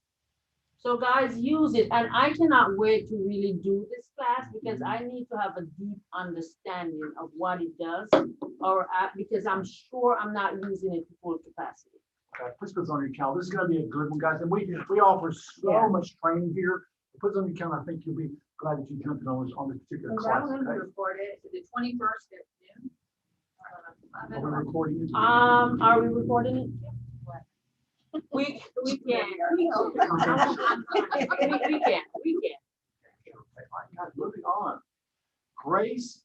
So guys, use it. And I cannot wait to really do this class because I need to have a deep understanding of what it does or because I'm sure I'm not using it to full capacity. Okay, please put this on your calendar. This is going to be a good one, guys. And we offer so much training here. Put this on your calendar. I think you'll be glad that you jumped on this particular class. I'm gonna record it the 21st at noon. Are we recording it? Are we recording it? We can. We can. Guys, moving on. Grace,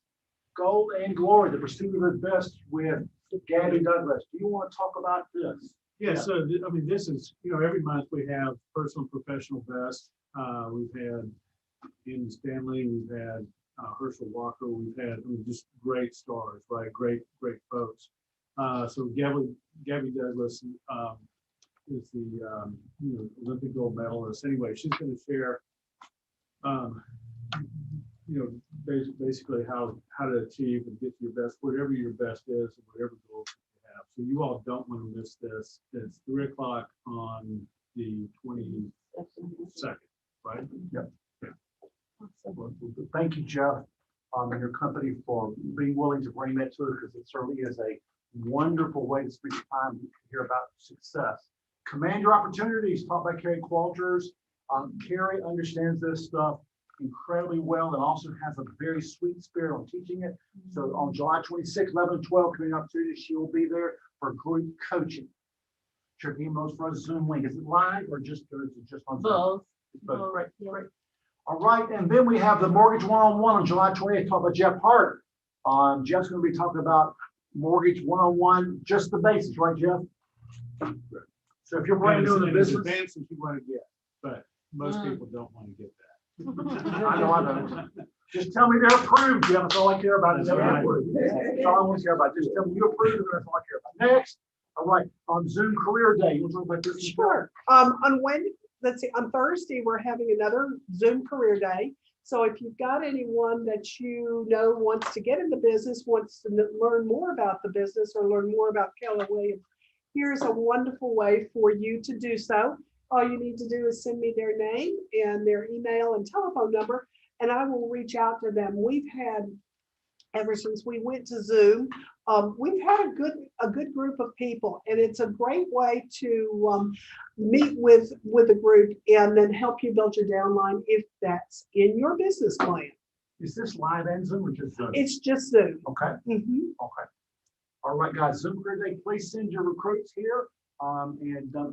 Gold, and Glory, the pursuit of the best with Gabby Douglas. Do you want to talk about this? Yeah, so, I mean, this is, every month we have personal and professional best. We've had Ian Stanley, we've had Herschel Walker, we've had just great stars, right? Great folks. So Gabby Douglas is the Olympic gold medalist. Anyway, she's going to share, basically how to achieve and get to your best, whatever your best is, and whatever goals you have. So you all don't want to miss this. It's 3 o'clock on the 22nd, right? Yep. Yeah. Well, thank you, Jeff, and your company for being willing to bring that to us because it certainly is a wonderful way to spend time to hear about success. Command Your Opportunities, taught by Carrie Qualters. Carrie understands this stuff incredibly well and also has a very sweet spirit on teaching it. So on July 26, 11, 12, Command Your Opportunities, she will be there for group coaching. Check emails for a Zoom link. Is it live or just on Zoom? Both. Both. Great. All right, and then we have the Mortgage One-on-One on July 28th, taught by Jeff Hart. Jeff's going to be talking about Mortgage One-on-One, just the basics, right, Jeff? So if you're brand new in the business, advances you want to get, but most people don't want to get that. I know. Just tell me they're approved, Jeff. That's all I care about. Is they're approved. That's all I want to care about. Just tell me you approved, and that's all I care about. Next, all right, on Zoom Career Day, you want to talk about this? Sure. On Wednesday, let's see, on Thursday, we're having another Zoom Career Day. So if you've got anyone that you know wants to get into business, wants to learn more about the business or learn more about Keller Williams, here's a wonderful way for you to do so. All you need to do is send me their name and their email and telephone number, and I will reach out to them. We've had, ever since we went to Zoom, we've had a good group of people, and it's a great way to meet with a group and then help you build your downline if that's in your business plan. Is this live and Zoom or just Zoom? It's just Zoom. Okay. Okay. All right, guys, Zoom Career Day, please send your recruits here. And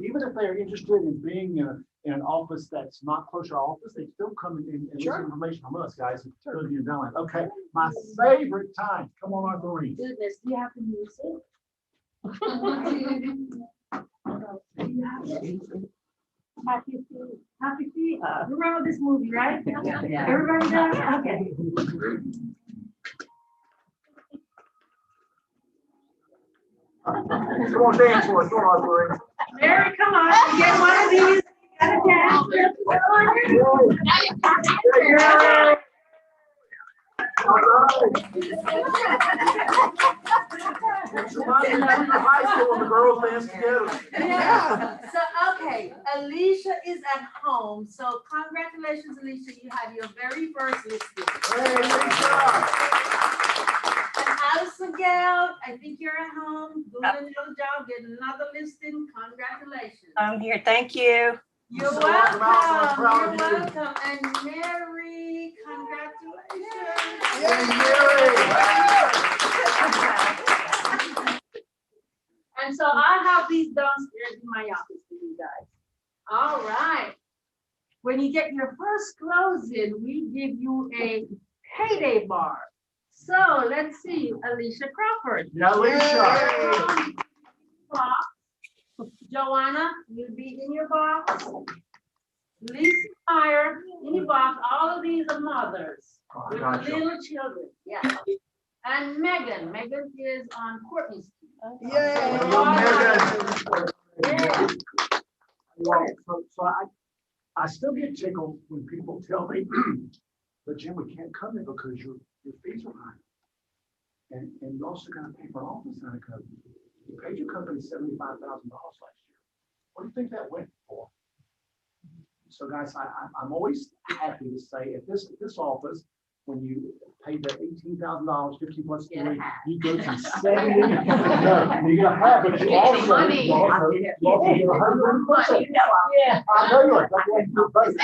even if they're interested in being in an office that's not close to our office, they still come and get information from us, guys. Sure. Your downline. Okay, my favorite time. Come on, Arthurine. Goodness, you have to use it. Happy Feet. Remember this movie, right? Yeah. Everybody does? Okay. Come on, dance for us. Come on, Arthurine. Mary, come on. Get one of these. Got a dance. High school and the girls dance together. Yeah. So, okay, Alicia is at home. So congratulations, Alicia. You had your very first listing. Hey, Alicia. And Allison Gale, I think you're at home doing another job, getting another listing. Congratulations. I'm here. Thank you. You're So welcome, Allison. I'm proud welcome, of you're you. welcome. And Mary, congratulations. Yay, Mary. And so I have these downstairs in my office for you guys. All right. When you get your first closing, we give you a payday bar. So let's see, Alicia Crawford. Yeah, Alicia. Box. Joanna, you'll be in your box. Lisa Meyer, in your box. All of these are mothers Oh, I with got you. little children. Yeah. And Megan is on Courtney Street. Yay. Yo, Megan. Yeah. Well, so I still get tickled when people tell me, but Jim, we can't come in because your fees are high. And you also gotta pay for office out of code. You paid your company $75,000 last year. What do you think that went for? So guys, I'm always happy to say at this office, when you pay the $18,000, 50 plus 3, you go to 70. No, you get a half, but you also Money. get 100%. Yeah. I know you are. That's why you're both. I'll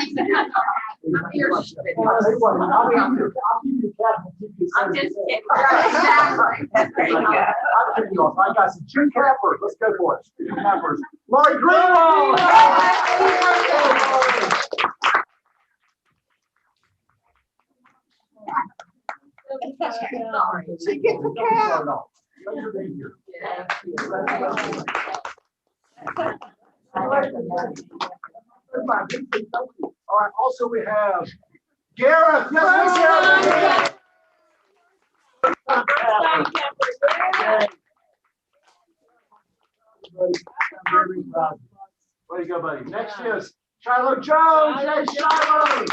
tell you what, I'll give you the cap and keep you. I'm just kidding. Right, exactly. There you go. I'll give you off. I got some Jim Capper. Let's go for it. Jim Cappers. Lori Greenwald. Sorry. She gets a cap. Thanks for being here. All right, also we have Gareth. Yes, Way to go, buddy. Next is Shiloh Jones. Yay, Shiloh.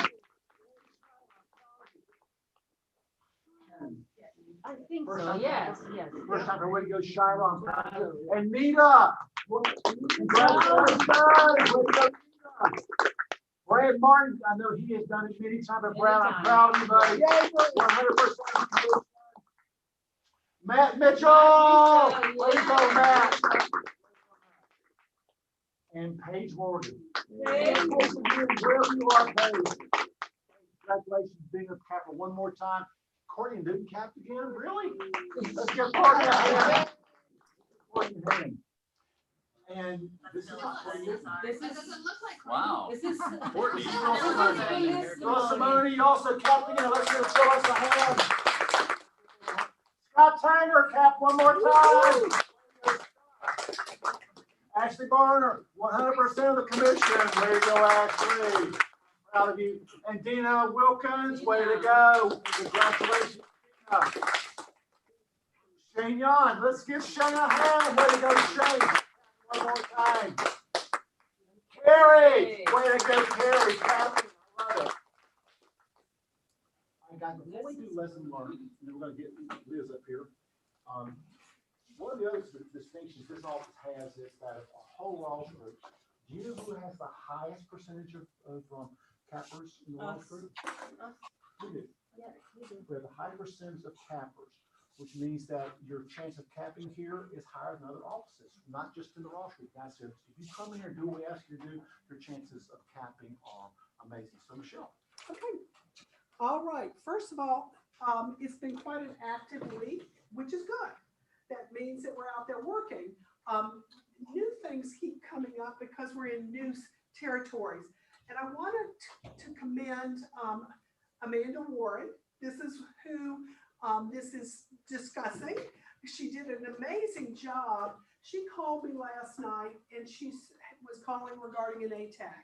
I think so, yes, yes. First time, way to go, Shiloh. I'm proud of you. And Nita. Congratulations. Way to go, Nita. Brad Martin, I know he has done it many times, but Brad, I'm proud of you, buddy. 100%. Matt Mitchell. Way to go, Matt. And Paige Morgan. Wherever you are, Paige. Congratulations, being a capper one more time. Courtney didn't cap again, really? Let's get Courtney a hand. Courtney a hand. And this is Wow. This is. Courtney. Ross Simone, you also capped again. Let's give us a hand. Scott Tanger, cap one more time. Ashley Barner, 100% of the commission. There you go, Ashley. Proud of you. And Dina Wilkins, way to go. Congratulations, Dina. Shane Yon, let's give Shane a hand. Way to go, Shane. One more time. Carrie, way to go, Carrie. Kathy, I love it. All right, guys, before we do lesson learned, and we're going to get Liz up here. One of the other distinctions this office has is that of a whole Walsh group. Do you know who has the highest percentage of cappers in the Walsh group? We do. We have the high percentage of cappers, which means that your chance of capping here is higher than other offices, not just in the Walsh group. Guys, if you come in here and do what we ask you to do, your chances of capping are amazing. So, Michelle. Okay. All right. First of all, it's been quite an active week, which is good. That means that we're out there working. New things keep coming up because we're in new territories. And I wanted to commend Amanda Warren. This is who this is discussing. She did an amazing job. She called me last night and she was calling regarding an ATAC.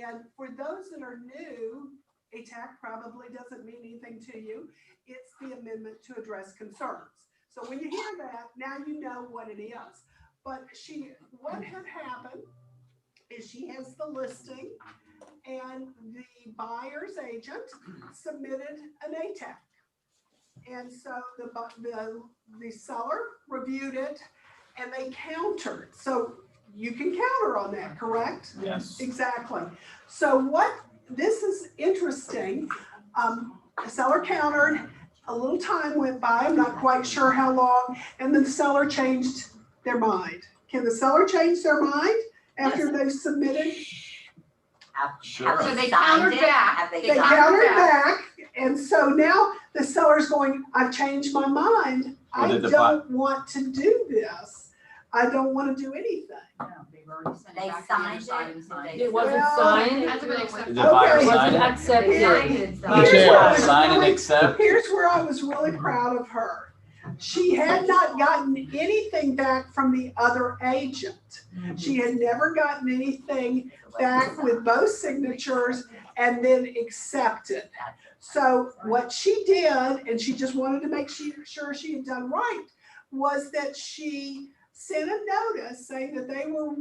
And for those that are new, ATAC probably doesn't mean anything to you. It's the amendment to address concerns. So when you hear that, now you know what it is. But what had happened is she has the listing and the buyer's agent submitted an ATAC. And so the seller reviewed it and they countered. So you can counter on that, correct? Yes. Exactly. So this is interesting. The seller countered. A little time went by, I'm not quite sure how long, and then the seller changed their mind. Can the seller change their mind after they've submitted? Have So they signed countered it? back. Have They signed countered it? back, and so now the seller's going, I've changed my mind. Well, I did the don't want to do this. I don't want to do anything. They signed it. It wasn't Well, signed. Hasn't been accepted. Did the buyer Okay. sign it? Accepted. Here's Chair, where I was sign and really- accept. Here's where I was really proud of her. She had not gotten anything back from the other agent. She had never gotten anything back with both signatures and then accepted. So what she did, and she just wanted to make sure she had done right, was that she sent a notice saying that they were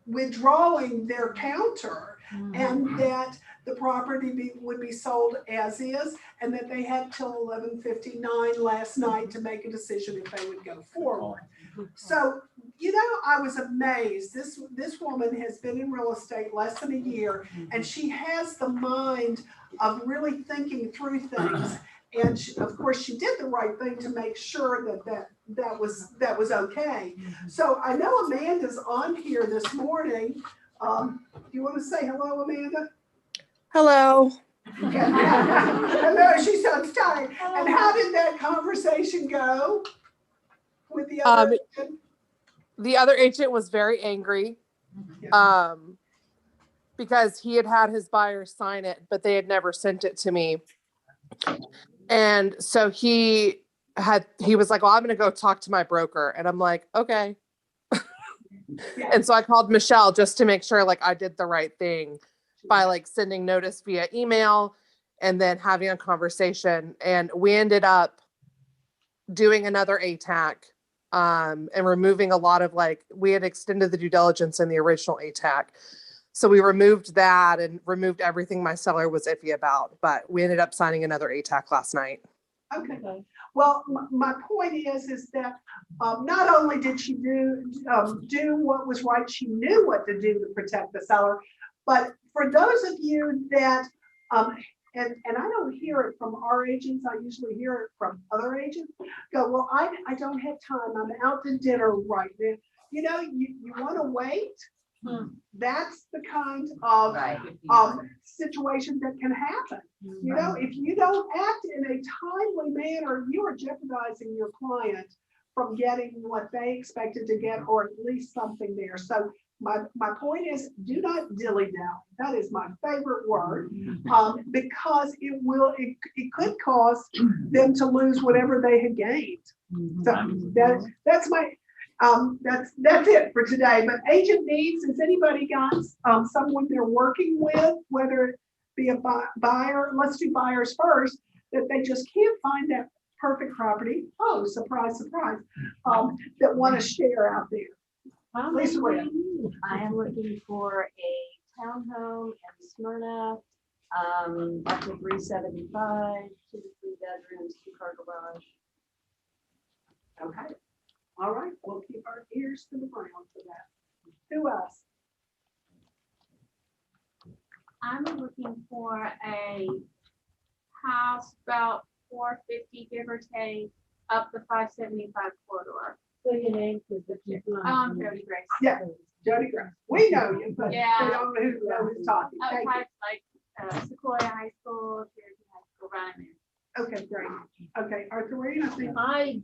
withdrawing their counter and that the property would be sold as is, and that they had till 11:59 last night to make a decision if they would go forward. So, you know, I was amazed. This woman has been in real estate less than a year, and she has the mind of really thinking through things. And of course, she did the right thing to make sure that was okay. So I know Amanda's on here this morning. Do you want to say hello, Amanda? Hello. Okay. I know she sounds tired. And how did that conversation go with the other agent? The other agent was very angry because he had had his buyer sign it, but they had never sent it to me. And so he was like, well, I'm going to go talk to my broker. And I'm like, okay. And so I called Michelle just to make sure like I did the right thing by like sending notice via email and then having a conversation. And we ended up doing another ATAC and removing a lot of like, we had extended the due diligence in the original ATAC. So we removed that and removed everything my seller was iffy about, but we ended up signing another ATAC last night. Okay. Well, my point is that not only did she do what was right, she knew what to do to protect the seller. But for those of you that, and I don't hear it from our agents, I usually hear it from other agents, go, well, I don't have time, I'm out to dinner right now. You know, you want to wait. That's the kind of situation that can happen. You know, if you don't act in a timely manner, you are jeopardizing your client from getting what they expected to get, or at least something there. So my point is, do not dilly-dally. That is my favorite word, because it could cause them to lose whatever they had gained. So that's my. That's it for today. But agent needs, has anybody got someone they're working with, whether it be a buyer, let's do buyers first, that they just can't find that perfect property. Oh, surprise, surprise, that want to share out there. Lisa Red. I am looking for a townhome in Smyrna, up to 375, 2 to 3 bedrooms, 2-car garage. Okay. All right, we'll keep our ears to the ground for that. Who else? I'm looking for a house about 450, give or take, up the 575 corridor. So your name is the people. Jody Grace. Yeah, Jody Grace. We know you, but Yeah. we don't know who's talking. Up Thank you. past like Sequoia High School, Cherokee High School, running Okay, great. Okay, Arthurine, I think. I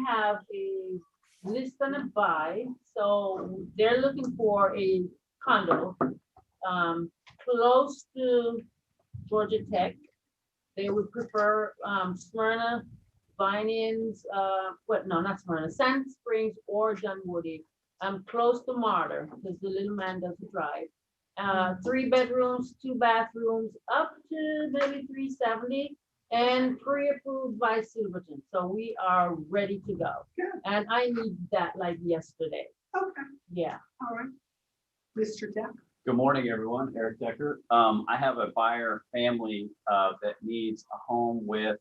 have a list and a buy, so they're looking for a condo, close to Georgia Tech. They would prefer, Smyrna, Vinings, not Smyrna, Sand Springs or Dunwoody. Close to Martyr, because the little man doesn't drive. 3 bedrooms, 2 bathrooms, up to maybe 370. And pre-approved by Silverton, so we are ready to go. Good. And I need that like yesterday. Okay, Yeah. all right. Mr. Deck. Good morning, everyone. Eric Decker. I have a buyer family that needs a home with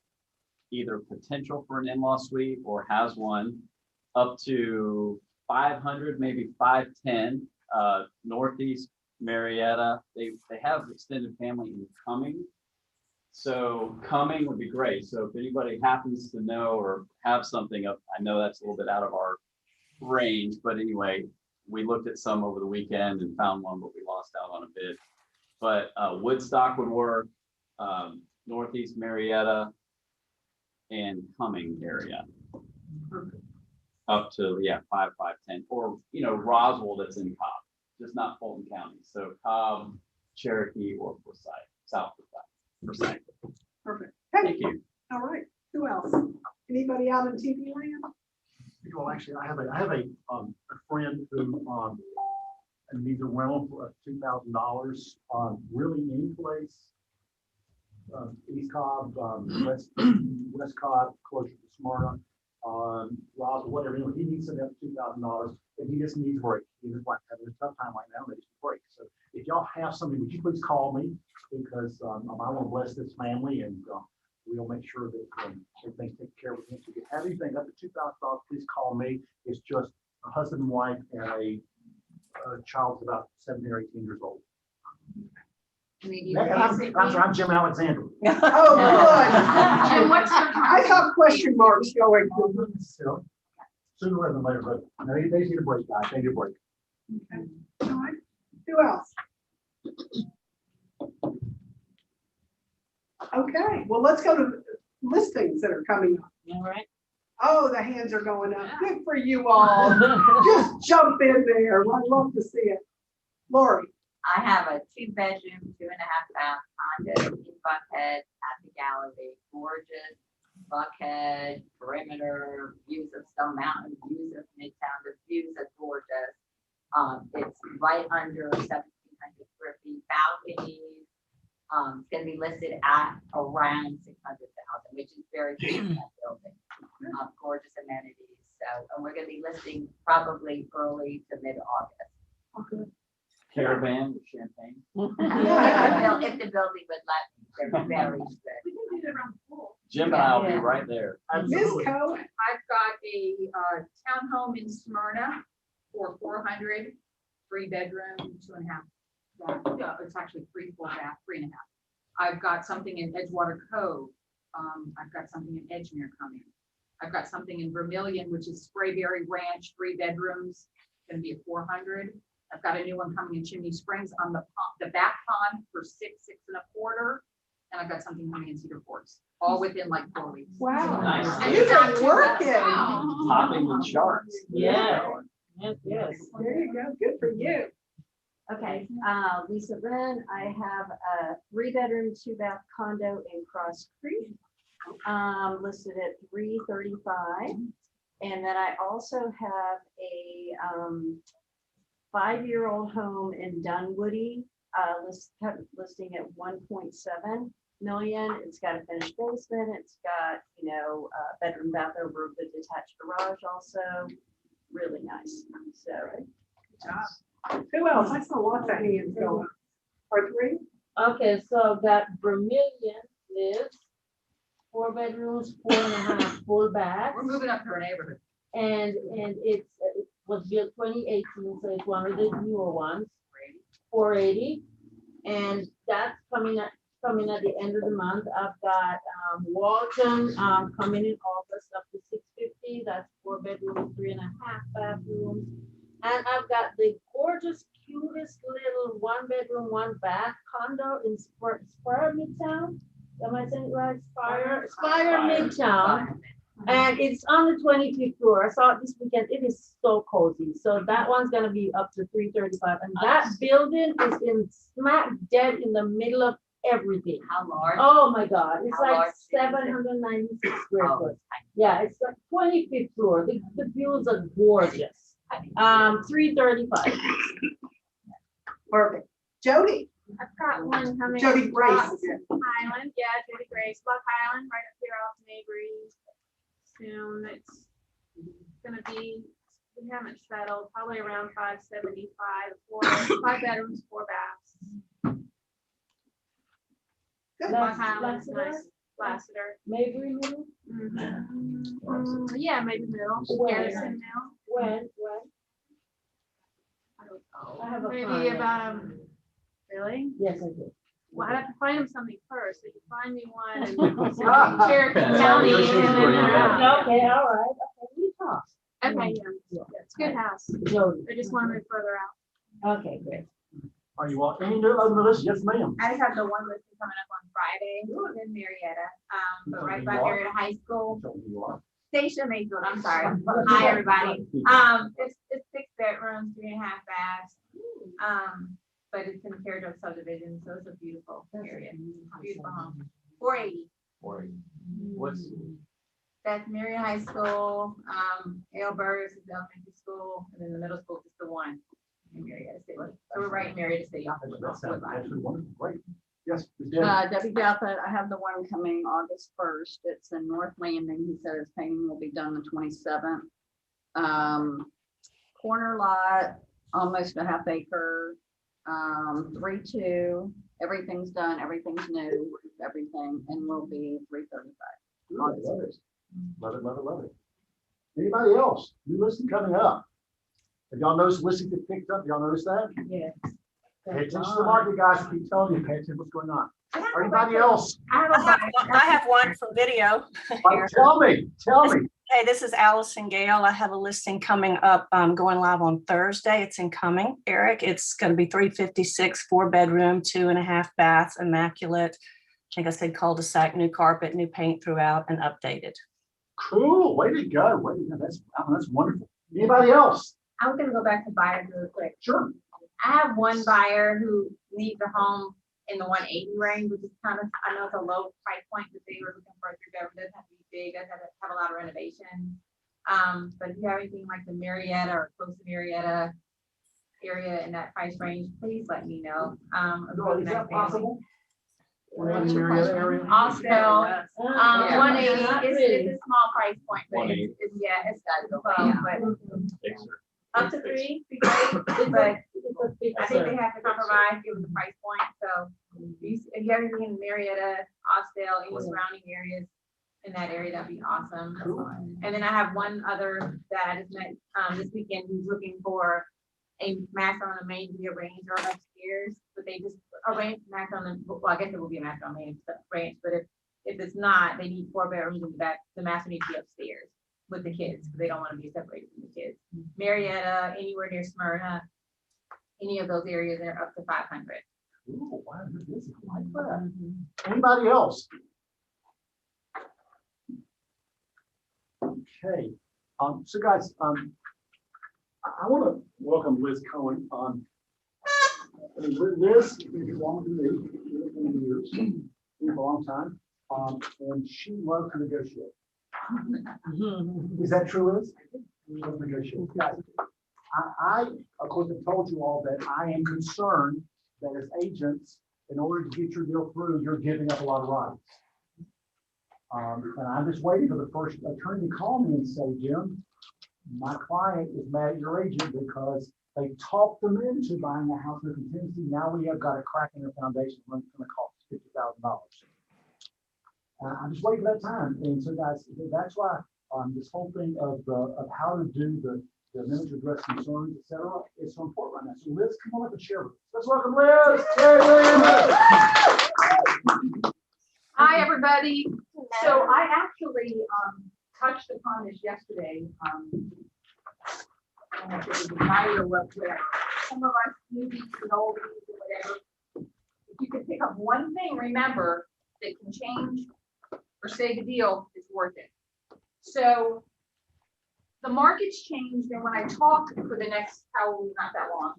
either potential for an in-law suite or has one, up to 500, maybe 510, Northeast Marietta. They have extended family in Cumming. So Cumming would be great. So if anybody happens to know or have something up, I know that's a little bit out of our range, but anyway, we looked at some over the weekend and found one, but we lost out on a bid. But Woodstock would work, Northeast Marietta, and Cumming area. Up to, yeah, 5, 5, 10, or, you know, Roswell that's in Cobb, just not Fulton County. So Cobb, Cherokee, or Forsyth, South Forsyth. Perfect. Thank you. All right, who else? Anybody out in TV land? Well, actually, I have a friend who, needs a rental for $2,000, really any place. East Cobb, West Cobb, closer to Smyrna, Roswell, whatever, you know, he needs another $2,000, and he just needs a break. He just like having a tough time right now, and they just break. So if y'all have something, would you please call me? Because I want to bless this family, and we'll make sure that everything's taken care of with him. So if you have anything up to $2,000, please call me. It's just a husband and wife and a child's about 17 or 18 years old. I'm Jim Alexander. Oh, good. Jim, what's your I have question marks going. Sooner rather than later, but no, they need a break, guys. They need a break. Okay. All right. Who else? Okay, well, let's go to listings that are coming up. All right. Oh, the hands are going up. Good for you all. Just jump in there. I'd love to see it. Lori. I have a 2-bedroom, 2.5 bath condo in Buckhead at the gallery. Gorgeous Buckhead, perimeter, views of Stone Mountain, views of Midtown, the views are gorgeous. It's right under 1,700 square feet, balconies. It's going to be listed at around 600,000, which is very cheap in that building. Gorgeous amenities. So, and we're going to be listing probably early to mid-August. Okay. Caravan with champagne. If the building would let me, they're very good. We can do it around the pool. Jim and I will be right there. Ms. Cohen. I've got a townhome in Smyrna for 400, 3-bedroom, 2.5 bath. Yeah, it's actually 3 full bath, 3.5. I've got something in Edgewater Cove. I've got something in Edgemere coming. I've got something in Vermilion, which is Sprayberry Ranch, 3 bedrooms, going to be a 400. I've got a new one coming in Chimney Springs on the back pond for 6, 6.25. And I've got something coming in Cedar Forks, all within like 4 weeks. Wow. Nice. You've been working. Topping the charts. Yeah. Yes. There you go. Good for you. Okay, Lisa Wren, I have a 3-bedroom, 2-bath condo in Cross Creek, listed at $335. And then I also have a 5-year-old home in Dunwoody, listing at 1.7 million. It's got a finished basement. It's got, you know, a bedroom, bath over the detached garage also. Really nice. So. Good job. Who else? I saw lots of hands going. Or 3? Okay, so that Vermilion is 4 bedrooms, 4.5 full baths. We're moving up to our neighborhood. And it was built 2018, so it's one of the newer ones, 480. And that's coming at the end of the month. I've got Walton coming in August up to 650. That's 4 bedrooms, 3.5 bathrooms. And I've got the gorgeous, cutest little 1-bedroom, 1-bath condo in Spire Midtown. Am I saying it right? Spire Midtown. And it's on the 25th floor. I saw it this weekend. It is so cozy. So that one's gonna be up to 335. And that building is in smack dead in the middle of everything. How large? Oh my God, it's How like large is it? 796 square foot. Yeah, it's like 25th floor. The views are gorgeous. 335. Perfect. Jody. I've got one coming. Jody Grace. Highland, yeah, Jody Grace, Block Highland, right up here off Mabry. Soon, it's gonna be, we haven't settled, probably around 575, 5 bedrooms, 4 baths. Good. Block Highland's Lassiter? nice, Lassiter. Mabry Middle? Yeah, maybe Mill, Where? Garrison Mill. When? I don't know. I have a Maybe client. about, really? Yes, I do. Well, I'd have to find him something first, so you find me one in Cherokee County. This is and then where you around. got Okay, all right. Okay, you talk. Okay, yeah, it's a good house. Jody. I just want to move further out. Okay, great. Are you all, any new on the list? Yes, ma'am. I just have the one listing coming up on Friday, in Marietta, but right by Marietta High School. Tell me who you are. Stacia Mayfield, I'm sorry. Hi, everybody. It's 6 bedrooms, 3.5 baths. But it's in the Carriage subdivision, so it's a beautiful area. Beautiful home. 480. What's, That's Marietta High School, Ale Burris is the elementary school, and then the middle school is the one in Marietta City. So we're right in Marietta City. off of That sounds Woodbine. actually wonderful. Great. Yes. Ms. Debbie. Debbie Gaffett, I have the one coming August 1st. It's in North Landing. He said his painting will be done the 27th. Corner lot, almost a half acre, 3-2. Everything's done, everything's new, everything, and will be 335. August 1st. Love it, love it, love it. Anybody else? New listing coming up. Have y'all noticed listing get picked up? Y'all notice that? Yes. Pay attention to the market, guys. I keep telling you, pay attention to what's going on. Anybody else? I have one from video. Tell me. Hey, this is Allison Gale. I have a listing coming up, going live on Thursday. It's incoming, Eric. It's going to be 356, 4-bedroom, 2.5 baths, immaculate. I think I said cul-de-sac, new carpet, new paint throughout, and updated. Cool. Way to go. Way to go. That's wonderful. Anybody else? I was gonna go back to buyers really quick. Sure. I have one buyer who needs a home in the 180 range, which is kind of, I know it's a low price point, but they were looking for a 3-bedroom, doesn't have to be big, doesn't have to have a lot of renovation. But if you have anything like the Marietta or close to Marietta area in that price range, please let me know. Is that possible? Also, 180 is a small price point, but it's got to go low, but up to 3, be great, but I think they have to compromise, give us a price point, so if you have anything in Marietta, Austell, any surrounding areas in that area, that'd be awesome. And then I have one other that I just met this weekend who's looking for a master on the main via range or upstairs, but they just arrange master on the, well, I guess it will be a master on main range, but if it's not, they need 4 bedrooms in the back, the master needs to be upstairs with the kids, because they don't want to be separated from the kids. Marietta, anywhere near Smyrna, any of those areas, they're up to 500. Ooh, wow, you're busy. I like that. Anybody else? Okay. So guys, I want to welcome Liz Cohen on. Liz, you belong to me for years, for a long time, and she loves to negotiate. Is that true, Liz? We love negotiate. Guys, I of course have told you all that I am concerned that as agents, in order to get your deal through, you're giving up a lot of rights. And I'm just waiting for the first attorney to call me and say, Jim, my client is mad at your agent because they talked them into buying a house in contingency. Now we have got a crack in their foundation. It's going to cost $50,000. I'm just waiting for that time. And so guys, that's why this whole thing of how to do the amendment to address concerns, et cetera, is so important right now. So Liz, come on up and share with us. Let's welcome Liz. Hi, everybody. So I actually touched upon this yesterday. I don't know if it was a night or whatever. Some of us newbies and oldies or whatever. If you can pick up one thing, remember, that can change or save a deal, it's worth it. So the market's changed, and when I talk for the next, probably not that long,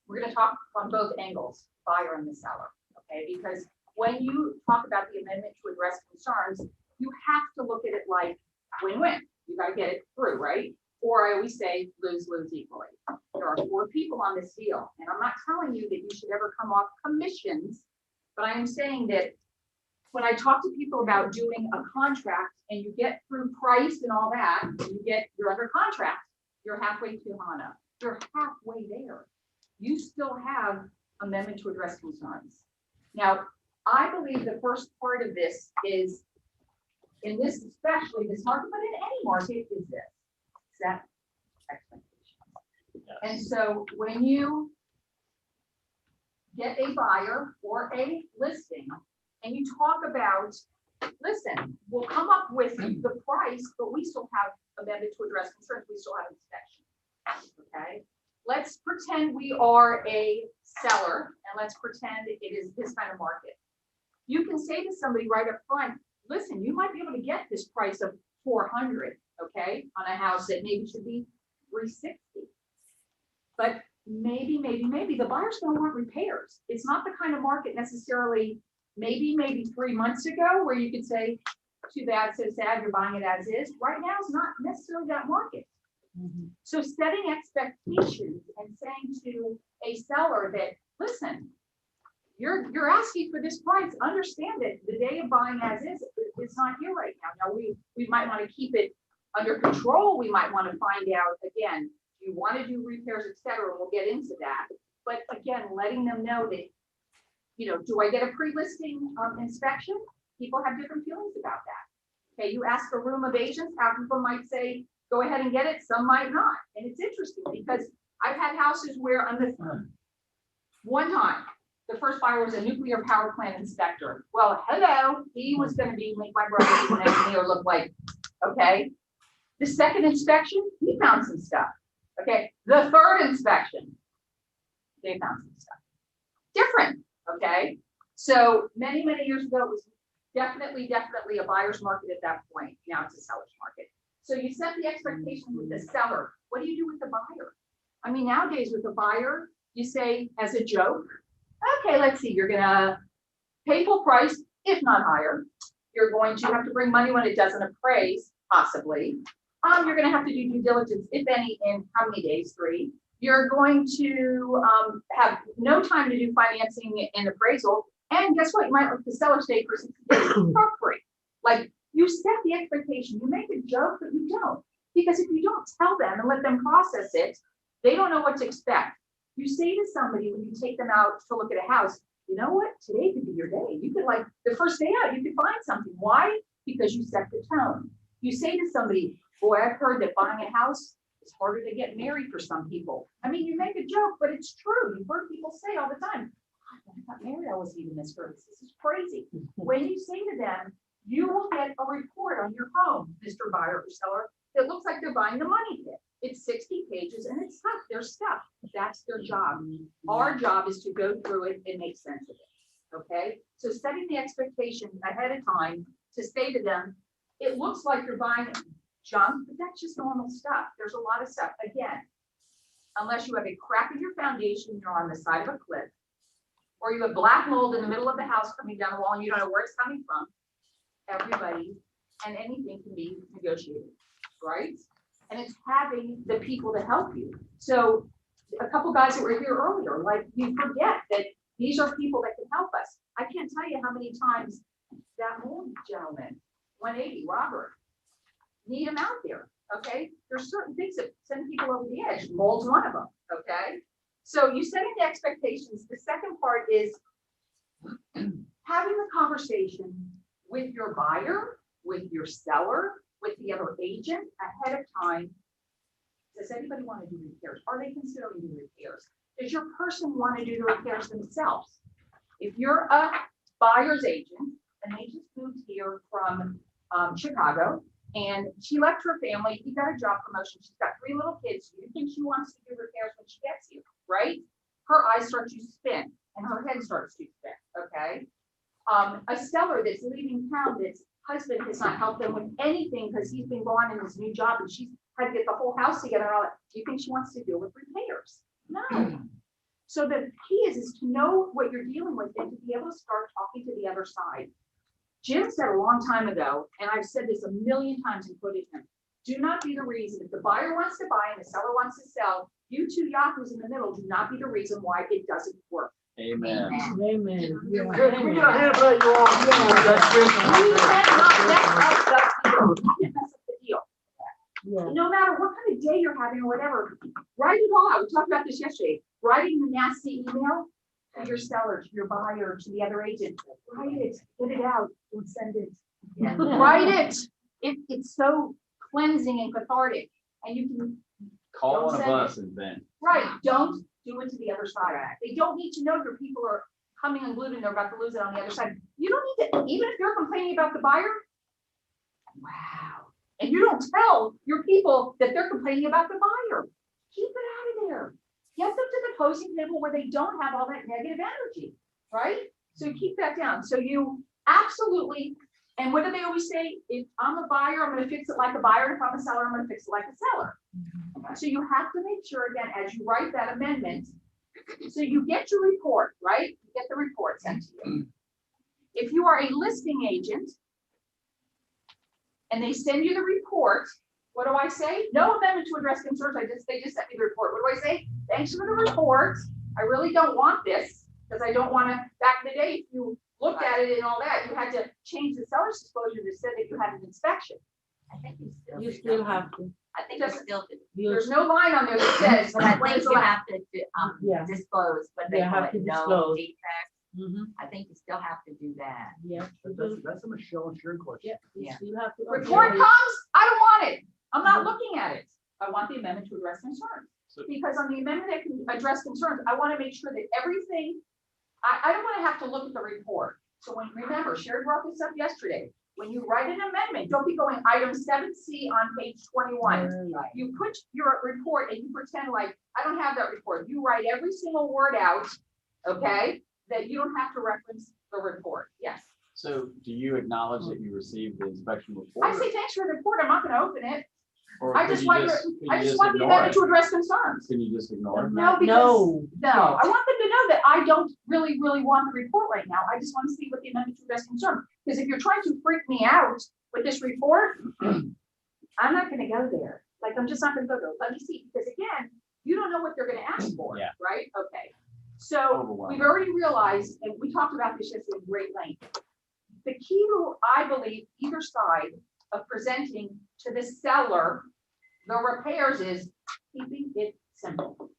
we're going to talk on both angles, buyer and the seller, okay? Because when you talk about the amendment to address concerns, you have to look at it like win-win. You got to get it through, right? Or I always say lose-lose equally. There are 4 people on this deal, and I'm not telling you that you should ever come off commissions, but I am saying that when I talk to people about doing a contract and you get through price and all that, and you're under contract, you're halfway to HANA. You're halfway there. You still have amendment to address concerns. Now, I believe the first part of this is, in this, especially this market, but in any market, is this: set expectations. And so when you get a buyer or a listing and you talk about, listen, we'll come up with the price, but we still have amendment to address concerns. We still have inspection. Okay. let's pretend we are a seller and let's pretend it is this kind of market. You can say to somebody right up front, listen, you might be able to get this price of 400, okay, on a house that maybe should be 360. But maybe the buyer's gonna want repairs. It's not the kind of market necessarily, maybe 3 months ago where you could say, too bad, so sad, you're buying it as is. Right now is not necessarily that market. So setting expectations and saying to a seller that, listen, you're asking for this price, understand that the day of buying as is, it's not here right now. Now we might want to keep it under control. We might want to find out, again, do you want to do repairs, et cetera, and we'll get into that. But again, letting them know that, you know, do I get a pre-listing inspection? People have different feelings about that. Okay, you ask a room of agents, how people might say, go ahead and get it, some might not. And it's interesting because I've had houses where on the one time, the first buyer was a nuclear power plant inspector. Well, hello, he was going to make my brother do an engineer look like, okay. The second inspection, he found some stuff. Okay, the third inspection, they found some stuff. Different, okay. So many years ago, it was definitely a buyer's market at that point. Now it's a seller's market. So you set the expectation with the seller. What do you do with the buyer? I mean, nowadays with the buyer, you say as a joke, okay, let's see, you're gonna pay full price, if not higher. You're going to have to bring money when it doesn't appraise, possibly. You're gonna have to do due diligence, if any, in how many days? 3. You're going to have no time to do financing and appraisal. And guess what? You might let the seller stay for 60 days for free. Like, you set the expectation. You make a joke, but you don't. Because if you don't tell them and let them process it, they don't know what to expect. You say to somebody when you take them out to look at a house, you know what? Today could be your day. You could, like, the first day out, you could find something. Why? Because you set the tone. You say to somebody, boy, I've heard that buying a house is harder to get married for some people. I mean, you make a joke, but it's true. You've heard people say all the time, when I got married, I wasn't even this girl. This is crazy. When you say to them, you will get a report on your home, Mr. Buyer or seller, that looks like they're buying the money pit. It's 60 pages and it's stuff. There's stuff. That's their job. Our job is to go through it and make sense of it. Okay? So setting the expectation ahead of time to say to them, it looks like you're buying junk, but that's just normal stuff. There's a lot of stuff. Again, unless you have a crack in your foundation, you're on the side of a cliff, or you have black mold in the middle of the house coming down the wall and you don't know where it's coming from, everybody and anything can be negotiated, right? And it's having the people to help you. So a couple guys that were here earlier, like, you forget that these are people that can help us. I can't tell you how many times that mold gentleman, 180, Robert, need him out there, okay? There's certain things that send people over the edge. Mold's one of them, okay? So you setting the expectations. The second part is having the conversation with your buyer, with your seller, with the other agent ahead of time. Does anybody want to do repairs? Are they considering doing repairs? Does your person want to do the repairs themselves? If you're a buyer's agent and they just moved here from Chicago and she left her family, he got a job promotion, she's got 3 little kids, you think she wants to do repairs when she gets here, right? Her eyes start to spin and her head starts to spin, okay? A seller that's leaving town, that's husband has not helped them with anything because he's been gone in his new job and she's had to get the whole house together and all that. Do you think she wants to deal with repairs? No. So the key is to know what you're dealing with and to be able to start talking to the other side. Jim said a long time ago, and I've said this a million times and quoted him, do not be the reason. If the buyer wants to buy and the seller wants to sell, you two yahoos in the middle do not be the reason why it doesn't work. Amen. Amen. We got a hand play, you all. No matter what kind of day you're having or whatever, write it all out. We talked about this yesterday. Writing the nasty email to your seller, to your buyer, to the other agent. Write it, get it out, and send it. Yeah. Write it. It's so cleansing and cathartic. And you can call one of us and then. Right. Don't do it to the other side. They don't need to know your people are coming unglued and they're about to lose it on the other side. You don't need to, even if they're complaining about the buyer. Wow. And you don't tell your people that they're complaining about the buyer. Keep it out of there. get them to the closing table where they don't have all that negative energy, right? So you keep that down. So you absolutely, and what do they always say? If I'm a buyer, I'm gonna fix it like a buyer. If I'm a seller, I'm gonna fix it like a seller. So you have to make sure, again, as you write that amendment, so you get your report, right? You get the report sent to you. If you are a listing agent and they send you the report, what do I say? No amendment to address concerns. They just sent me the report. What do I say? Thanks for the report. I really don't want this because I don't want to, back in the day, if you looked at it and all that, you had to change the seller's disclosure to say that you had an inspection. I think you still. You do still that. have to. I think you still do. There's no line on there that says, But I when think is you allowed. have to Yeah. disclose, but they You call have to it no disclose. defects. I think you still have to do that. Yeah. That's a Michelle and Sharon question. Yeah, you Yeah. still have to. Report comes, I don't want it. I'm not looking at it. I want the amendment to address concerns. Because on the amendment that can address concerns, I want to make sure that everything, I don't want to have to look at the report. So when, remember, Sherry brought this up yesterday. When you write an amendment, don't be going item 7C on page 21. You put your report and you pretend like, I don't have that report. You write every single word out, okay? That you don't have to reference the report. Yes. So do you acknowledge that you received the inspection report? I say, thanks for the report. I'm not going to open it. Or I could just you want, could I you just want the ignore amendment it? to address concerns. Can you just ignore it? No, because, no, I want them to know that I don't really want the report right now. I just want to see what the amendment to address concern. Because if you're trying to freak me out with this report, I'm not gonna go there. Like, I'm just not gonna go there. Let me see, because again, you don't know what they're gonna ask for, Yeah. right? Okay. So we've already realized, and we talked about this yesterday in great length. The key to, I believe, either side of presenting to the seller the repairs is keeping it simple.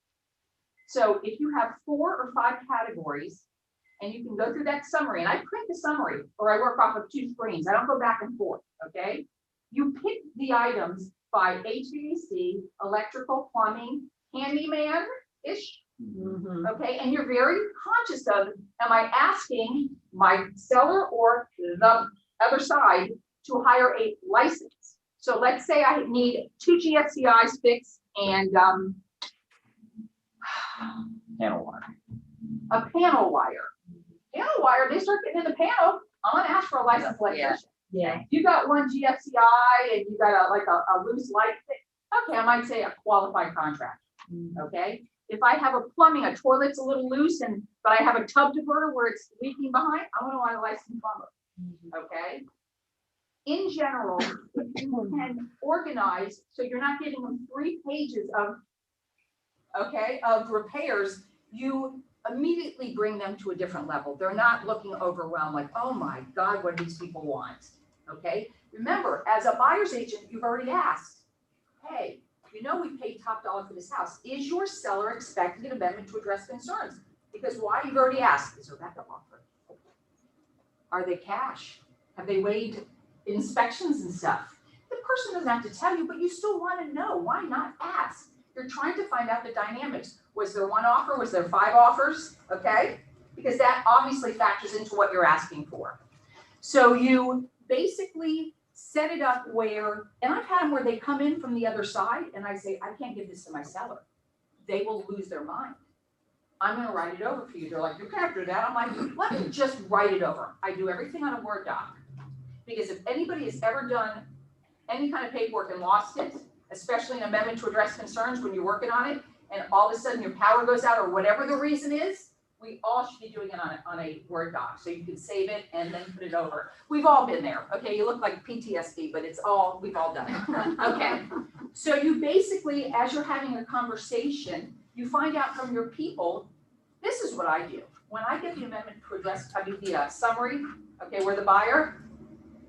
So if you have 4 or 5 categories and you can go through that summary, and I print the summary or I work off of 2 screens, I don't go back and forth, okay? You pick the items by HVAC, electrical, plumbing, handyman-ish, okay? And you're very conscious of, am I asking my seller or the other side to hire a license? So let's say I need 2 GFCIs fixed and Panel wire. a panel wire. Panel wire, they start getting in the panel, I'm gonna ask for a licensed electrician. Yeah. You got 1 GFCI and you got a loose light thing, okay, I might say a qualified contractor, okay? If I have a plumbing, a toilet's a little loose but I have a tub diverter where it's leaking behind, I'm gonna want a licensed plumber, okay? In general, if you can organize, so you're not giving them 3 pages of, okay, of repairs, you immediately bring them to a different level. They're not looking overwhelmed like, oh my God, what do these people want? Okay, remember, as a buyer's agent, you've already asked, hey, you know we paid top dollar for this house. Is your seller expecting an amendment to address concerns? Because why? You've already asked. Is there a backup offer? Are they cash? Have they weighed inspections and stuff? The person doesn't have to tell you, but you still want to know. Why not ask? You're trying to find out the dynamics. Was there 1 offer? Was there 5 offers? Okay, because that obviously factors into what you're asking for. So you basically set it up where, and I've had them where they come in from the other side and I say, I can't give this to my seller. They will lose their mind. I'm gonna write it over for you. They're like, you can't do that. I'm like, let me just write it over. I do everything on a Word doc. Because if anybody has ever done any kind of paperwork and lost it, especially an amendment to address concerns when you're working on it, and all of a sudden your power goes out or whatever the reason is, we all should be doing it on a Word doc, so you can save it and then put it over. We've all been there, okay? You look like PTSD, but we've all done it, okay? So you basically, as you're having a conversation, you find out from your people, this is what I do. When I get the amendment to address, the summary, okay, we're the buyer,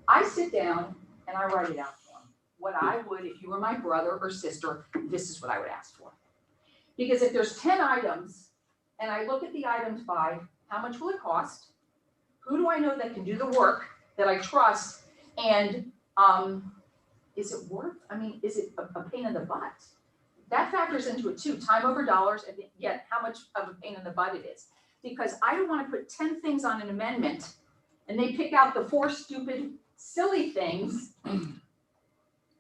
I sit down and I write it out for them. What I would, if you were my brother or sister, this is what I would ask for. Because if there's 10 items and I look at the items by how much will it cost? Who do I know that can do the work that I trust? And is it worth, is it a pain in the butt? That factors into it too, time over dollars, and yet how much of a pain in the butt it is. Because I don't want to put 10 things on an amendment and they pick out the 4 stupid, silly things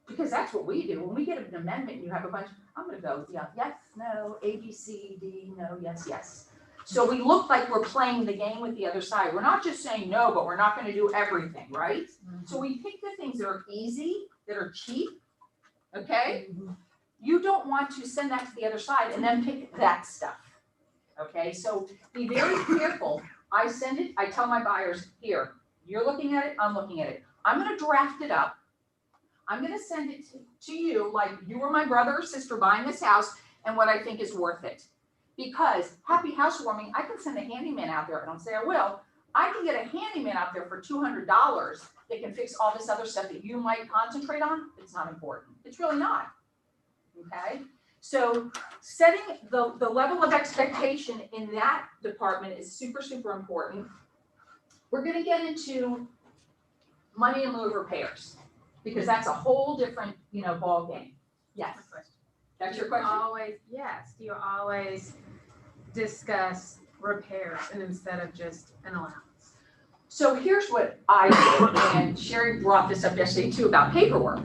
Because that's what we do. When we get an amendment, you have a bunch, I'm gonna go, yeah, yes, no, A, B, C, D, no, yes, yes. So we look like we're playing the game with the other side. We're not just saying no, but we're not gonna do everything, right? So we pick the things that are easy, that are cheap, okay? You don't want to send that to the other side and then pick that stuff, okay? So be very careful. I send it, I tell my buyers, here, you're looking at it, I'm looking at it. I'm gonna draft it up. I'm gonna send it to you like you were my brother or sister buying this house and what I think is worth it. Because happy housewarming, I can send a handyman out there, I don't say I will. I can get a handyman out there for $200 that can fix all this other stuff that you might concentrate on. It's not important. It's really not, okay? So setting the level of expectation in that department is super, super important. We're gonna get into money in lieu of repairs, because that's a whole different, ball game. Yes. That's your question? Yes, do you always discuss repairs and instead of just an allowance? So here's what I do, and Sherry brought this up yesterday too about paperwork.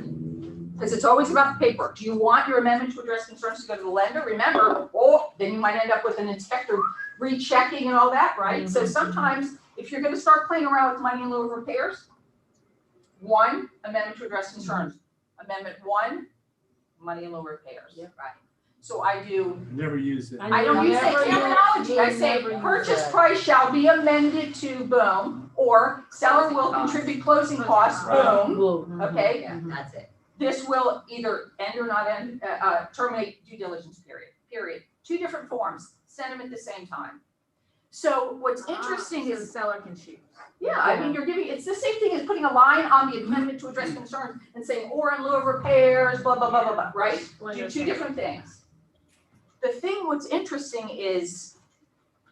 Because it's always about the paperwork. Do you want your amendment to address concerns to go to the lender? Remember, then you might end up with an inspector rechecking and all that, right? So sometimes if you're gonna start playing around with money in lieu of repairs, 1, amendment to address concerns. Amendment 1, money in lieu of repairs. Right. So I do, Never use it. I don't use that terminology. I say purchase price shall be amended to boom, or seller will contribute closing costs, boom, okay? Yeah, that's it. This will either end or not end, terminate due diligence period. 2 different forms, send them at the same time. So what's interesting So is the seller can choose. yeah, I mean, it's the same thing as putting a line on the amendment to address concerns and saying, or in lieu of repairs, blah, blah, blah, blah, blah, right? Do 2 different things. The thing what's interesting is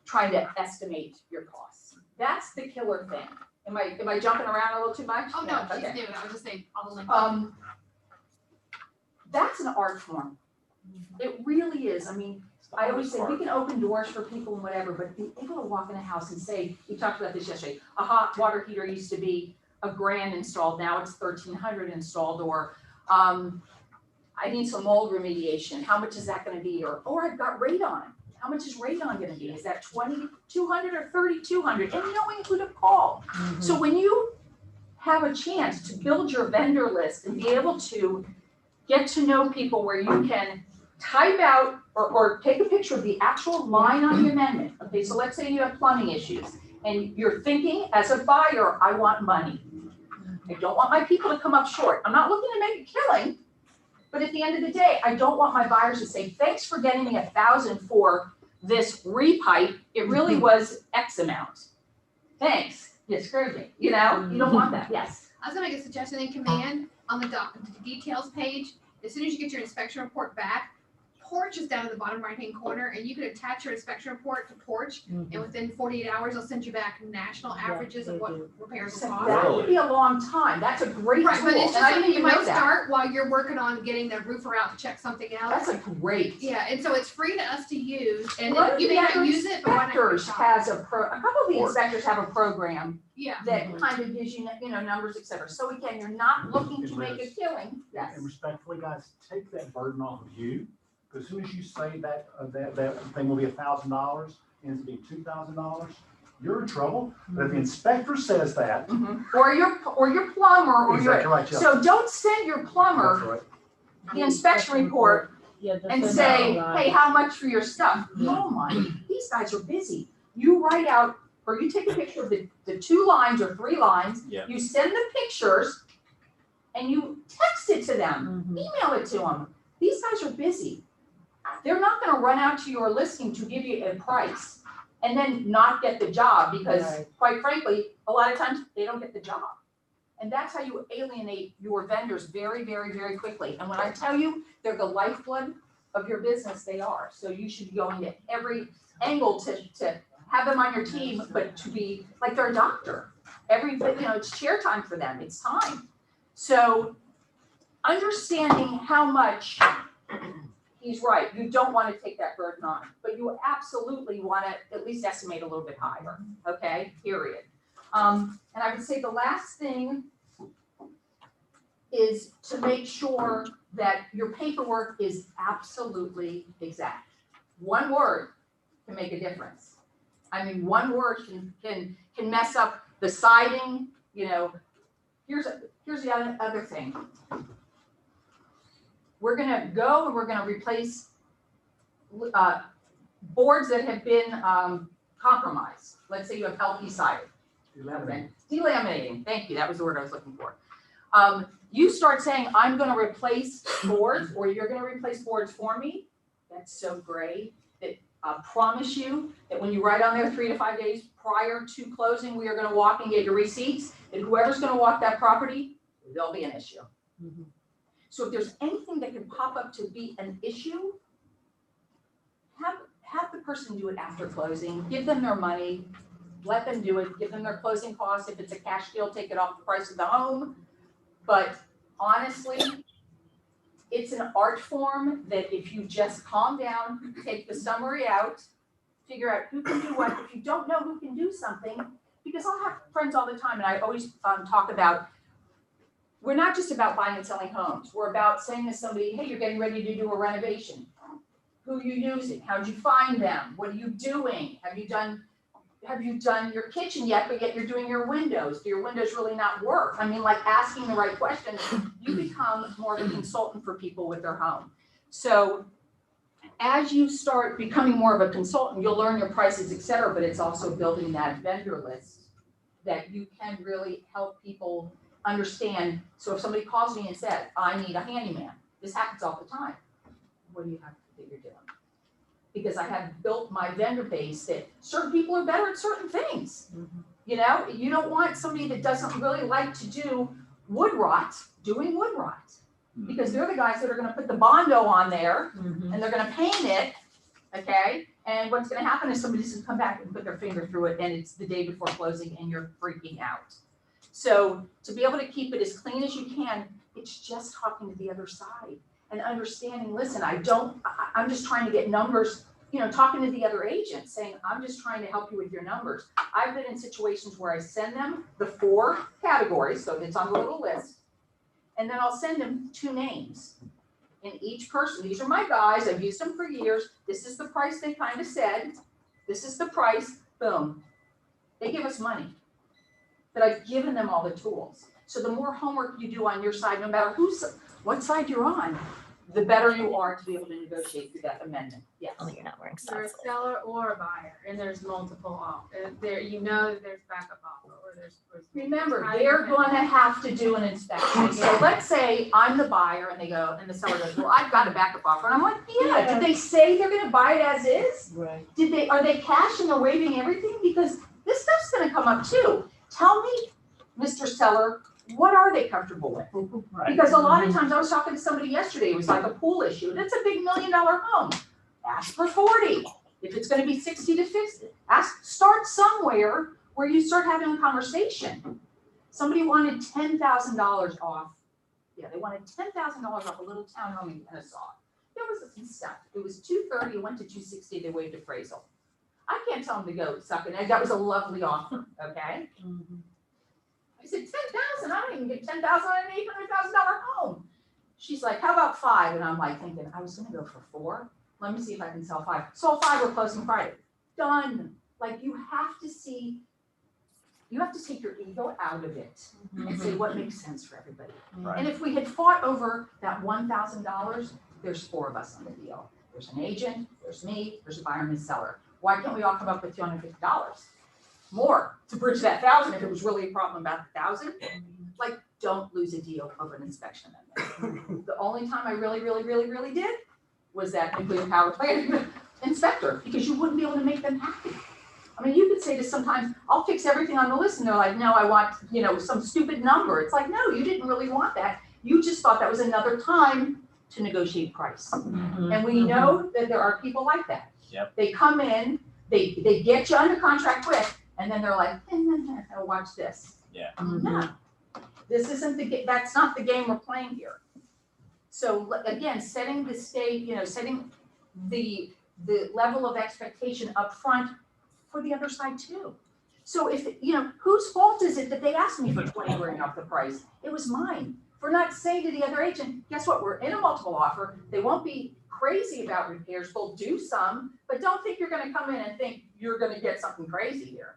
trying to estimate your costs. That's the killer thing. Am I jumping around a little too much? Oh, no, Okay. she's new. I was just saying, all the lingo. That's an art form. It really is. I mean, I always say we can open doors for people and whatever, but being able to walk in a house and say, we talked about this yesterday, a hot water heater used to be $1,000 installed, now it's $1,300 installed, or I need some mold remediation, how much is that gonna be? Or I've got radon, how much is radon gonna be? Is that $2,200 or $3,200? And knowing who to call. So when you have a chance to build your vendor list and be able to get to know people where you can type out or take a picture of the actual line on the amendment. Okay, so let's say you have plumbing issues and you're thinking as a buyer, I want money. I don't want my people to come up short. I'm not looking to make a killing, but at the end of the day, I don't want my buyers to say, thanks for getting me $1,000 for this repipe. It really was X amount. Thanks, you screwed me, you don't want that, yes. I was gonna make a suggestion in command on the details page. As soon as you get your inspection report back, Porch is down in the bottom right-hand corner, and you can attach your inspection report to Porch, and within 48 hours, they'll send you back national averages of what repairs will cost. That would be a long time. That's a great Right, tool. but it's and I just didn't something you even might know that. start while you're working on getting the roofer out to check something else. That's a great. Yeah, and so it's free to us to use, and One of you may the not other use it, but why not? give it a inspectors shot? has a couple of the inspectors have a program Yeah. that kind of gives you, numbers, et cetera. So again, you're not looking to make a killing. Yes. And respectfully, guys, take that burden off of you. As soon as you say that thing will be $1,000, ends up being $2,000, you're in trouble. But if the inspector says that. Or your plumber, or Exactly your, right, yeah. so don't send your That's plumber right. the inspection report and say, hey, how much for your stuff? No, money, these guys are busy. You write out, or you take a picture of the 2 lines or 3 lines, Yeah. you send the pictures, and you text it to them, email it to them. These guys are busy. They're not gonna run out to your listing to give you a price and then not get the job, because quite frankly, a lot of times they don't get the job. And that's how you alienate your vendors very, very, very quickly. And when I tell you they're the lifeblood of your business, they are. So you should be going to every angle to have them on your team, but to be like they're a doctor. It's chair time for them, it's time. So understanding how much, he's right, you don't want to take that burden on, but you absolutely want to at least estimate a little bit higher, okay, period. And I would say the last thing is to make sure that your paperwork is absolutely exact. One word can make a difference. I mean, one word can mess up the siding, you know. Here's the other thing. We're gonna go and we're gonna replace boards that have been compromised. Let's say you have LP siding. Delaminating, thank you, that was the word I was looking for. You start saying, I'm gonna replace boards, or you're gonna replace boards for me, that's so great. That I promise you that when you write on there 3 to 5 days prior to closing, we are gonna walk and get your receipts, and whoever's gonna walk that property, there'll be an issue. So if there's anything that can pop up to be an issue, have the person do it after closing, give them their money, let them do it, give them their closing costs. If it's a cash deal, take it off the price of the home. But honestly, it's an art form that if you just calm down, take the summary out, figure out who can do what. If you don't know who can do something, because I'll have friends all the time, and I always talk about, we're not just about buying and selling homes. We're about saying to somebody, hey, you're getting ready to do a renovation. Who are you using? How'd you find them? What are you doing? Have you done your kitchen yet, but yet you're doing your windows? Do your windows really not work? I mean, like asking the right questions, you become more of a consultant for people with their home. So as you start becoming more of a consultant, you'll learn your prices, et cetera, but it's also building that vendor list that you can really help people understand. So if somebody calls me and said, I need a handyman, this happens all the time. What do you have that you're doing? Because I have built my vendor base that certain people are better at certain things. You know, you don't want somebody that doesn't really like to do wood rot, doing wood rot. Because they're the guys that are gonna put the Bondo on there and they're gonna paint it, okay? And what's gonna happen is somebody's gonna come back and put their finger through it and it's the day before closing and you're freaking out. So to be able to keep it as clean as you can, it's just talking to the other side and understanding, listen, I'm just trying to get numbers, you know, talking to the other agent, saying, I'm just trying to help you with your numbers. I've been in situations where I send them the 4 categories, so it's on the little list, and then I'll send them 2 names. And each person, these are my guys, I've used them for years, this is the price they kind of said, this is the price, boom. They give us money, but I've given them all the tools. So the more homework you do on your side, no matter what side you're on, the better you are to be able to negotiate through that amendment. Yes. Oh, you're not wearing socks. You're a seller or a buyer, and there's multiple there, you know that there's backup offer, or there's. Remember, they're going to have to do an inspection. So let's say I'm the buyer and the seller goes, well, I've got a backup offer. And I'm like, yeah, did they say they're going to buy it as is? Right. Are they cash and they're waiving everything? Because this stuff's going to come up too. Tell me, Mr. Seller, what are they comfortable with? Because a lot of times, I was talking to somebody yesterday, it was like a pool issue. That's a big $1 million home. Ask for 40. If it's gonna be 60 to 50, start somewhere where you start having a conversation. Somebody wanted $10,000 off. Yeah, they wanted $10,000 off a little townhome in Kennesaw. There was some stuff. It was $230, it went to $260, they waived appraisal. I can't tell them to go suck it. That was a lovely offer, okay? I said, 10,000, I don't even get 10,000 on an $800,000 home. She's like, how about 5? And I'm like thinking, I was gonna go for 4. Let me see if I can sell 5. Sold 5, we're closing Friday. Done. Like you have to take your ego out of it and say what makes sense for everybody. Right. And if we had fought over that $1,000, there's 4 of us on the deal. There's an agent, there's me, there's a buyer and a seller. Why can't we all come up with $250? More to bridge that 1,000 if it was really a problem about the 1,000. Like, don't lose a deal over an inspection amendment. The only time I really did was that nuclear power plant inspector, because you wouldn't be able to make them happy. I mean, you could say to sometimes, I'll fix everything on the list, and they're like, no, I want, you know, some stupid number. It's like, no, you didn't really want that. You just thought that was another time to negotiate price. And we know that there are people like that. Yep. They come in, they get you under contract quick, and then they're like, oh, watch this. Yeah. No, this isn't that's not the game we're playing here. So again, setting the stage, you know, setting the level of expectation up front for the other side too. So if, you know, whose fault is it that they asked me for 20 grand off the price? It was mine. for not saying to the other agent, guess what, we're in a multiple offer, they won't be crazy about repairs, they'll do some, but don't think you're gonna come in and think you're gonna get something crazy here.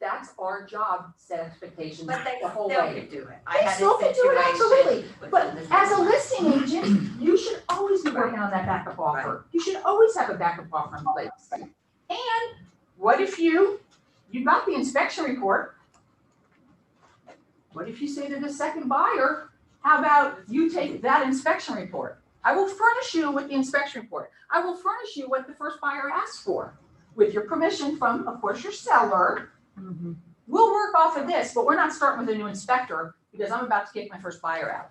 That's our job, set expectations But they the whole still way. could do it. I They had a still can do it, absolutely, situation with but this as a one. listing agent, you should always be working on that backup offer. You should always have a backup offer in place. And what if you got the inspection report? What if you say to the second buyer, how about you take that inspection report? I will furnish you with the inspection report. I will furnish you what the first buyer asked for, with your permission from, of course, your seller. We'll work off of this, but we're not starting with a new inspector because I'm about to kick my first buyer out.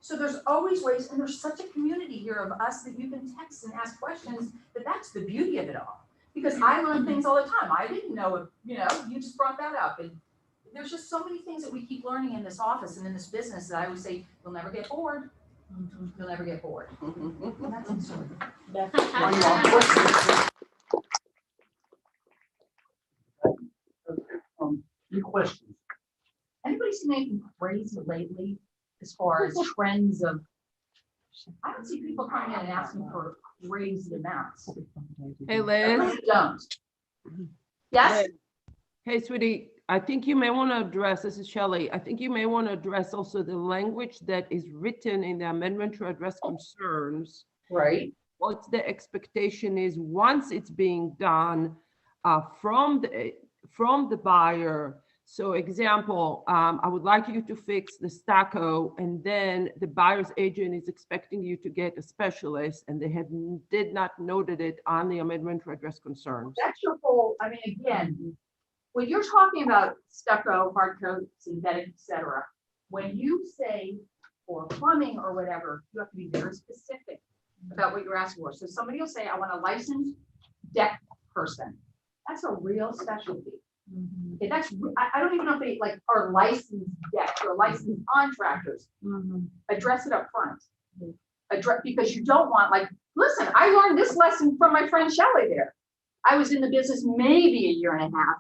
So there's always ways, and there's such a community here of us that you can text and ask questions, that's the beauty of it all. Because I learn things all the time. I didn't know, you just brought that up. And there's just so many things that we keep learning in this office and in this business that I always say, you'll never get bored. You'll never get bored. That's it, sorry. Any questions? Anybody seen anything crazy lately as far as trends of? I don't see people coming in and asking for crazy amounts. Hey, I Liz. really don't. Yes? Liz. Hey, sweetie, I think you may want to address, this is Shelley, I think you may want to address also the language that is written in the amendment to address concerns. Right. What the expectation is once it's being done from the buyer. So example, I would like you to fix the stucco, and then the buyer's agent is expecting you to get a specialist, and they did not noted it on the amendment to address concerns. That's your whole, I mean, again, when you're talking about stucco, hard coat, synthetic, et cetera, when you say for plumbing or whatever, you have to be very specific about what you're asking for. So somebody will say, I want a licensed deck person. That's a real specialty. Okay, I don't even know if they like are licensed decks or licensed contractors. Address it up front. Because you don't want listen, I learned this lesson from my friend Shelley there. I was in the business maybe a year and a half,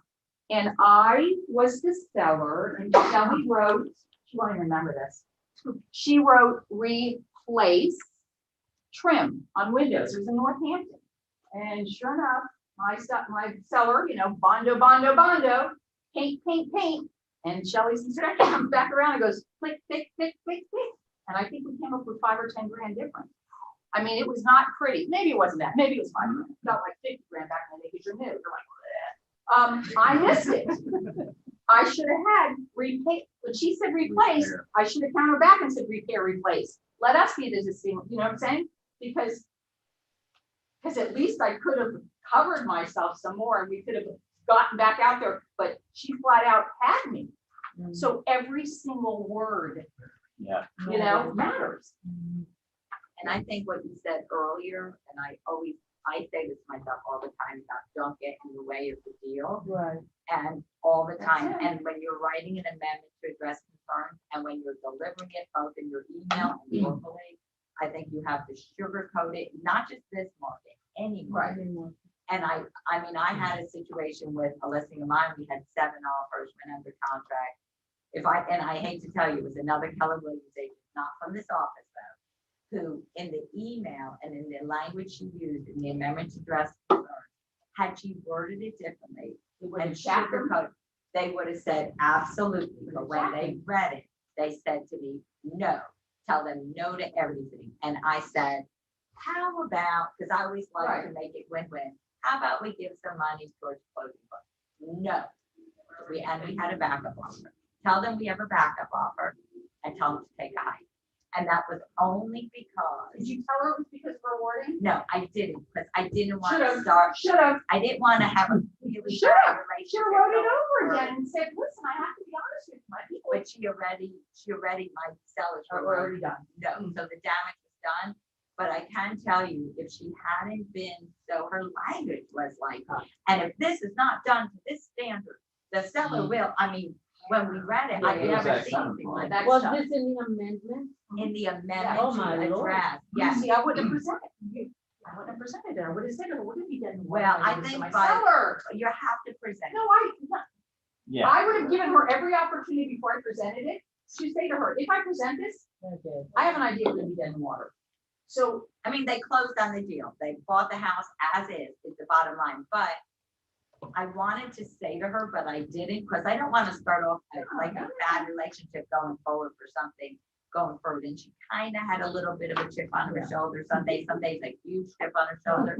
and I was the seller, and Shelley wrote, she won't even remember this. She wrote replace trim on windows. It was in Northampton. And sure enough, my seller, bondo, paint. And Shelley's inspector comes back around and goes, click. And I think we came up with 5 or 10 grand difference. I mean, it was not pretty. Maybe it wasn't that. Maybe it was 5 grand. It felt like 50 grand back in the day because you're new. You're like, I missed it. I should have had repair. When she said replace, I should have countered back and said repair, replace. Let us be the distinct, you know what I'm saying? Because at least I could have covered myself some more and we could have gotten back out there, but she flat out had me. So every single word, matters. And I think what you said earlier, and I say this to myself all the time, about don't get in the way of the deal. Right. And all the time. And when you're writing an amendment to address concerns, and when you're delivering it both in your email and verbally, I think you have to sugarcoat it, not just this market, any market. And I mean, I had a situation with a listing of mine, we had 7 offers, went under contract. And I hate to tell you, it was another Keller Williams agent, not from this office though, who in the email and in the language she used in the amendment to address concerns, had she worded it differently and sugarcoated, they would have said absolutely. But when they read it, they said to me, no, tell them no to everything. And I said, how about, because I always like to make it win-win, how about we give some money towards closing costs? No. We had a backup offer. Tell them we have a backup offer and tell them to take a hike. And that was only because. Did you tell her it was because of rewarding? No, I didn't, because I didn't want Should've. to start. Should've. I didn't want to have a really Should've. bad relationship. Wrote it over again and said, listen, I have to be honest with my people. But she already, my sellers were already done. No, so the damage was done. But I can tell you, if she hadn't been, so her language was like, and if this is not done to this standard, the seller will, I mean, when we read it, I've never seen anything like that. Was this in the amendment? In the amendment Oh, my to Lord. address, yes. See, I wouldn't have presented it. I wouldn't have presented it. I would have said, it wouldn't be done. Well, I think my by, seller. you have to present. No, Yeah. I would have given her every opportunity before I presented it to say to her, if I present this, I have an idea we're gonna be dead in the water. So, I mean, they closed on the deal. They bought the house as is the bottom line, but I wanted to say to her, but I didn't, because I don't want to start off like a bad relationship going forward for something going forward. And she kind of had a little bit of a chip on her shoulder. Some days a huge chip on her shoulder.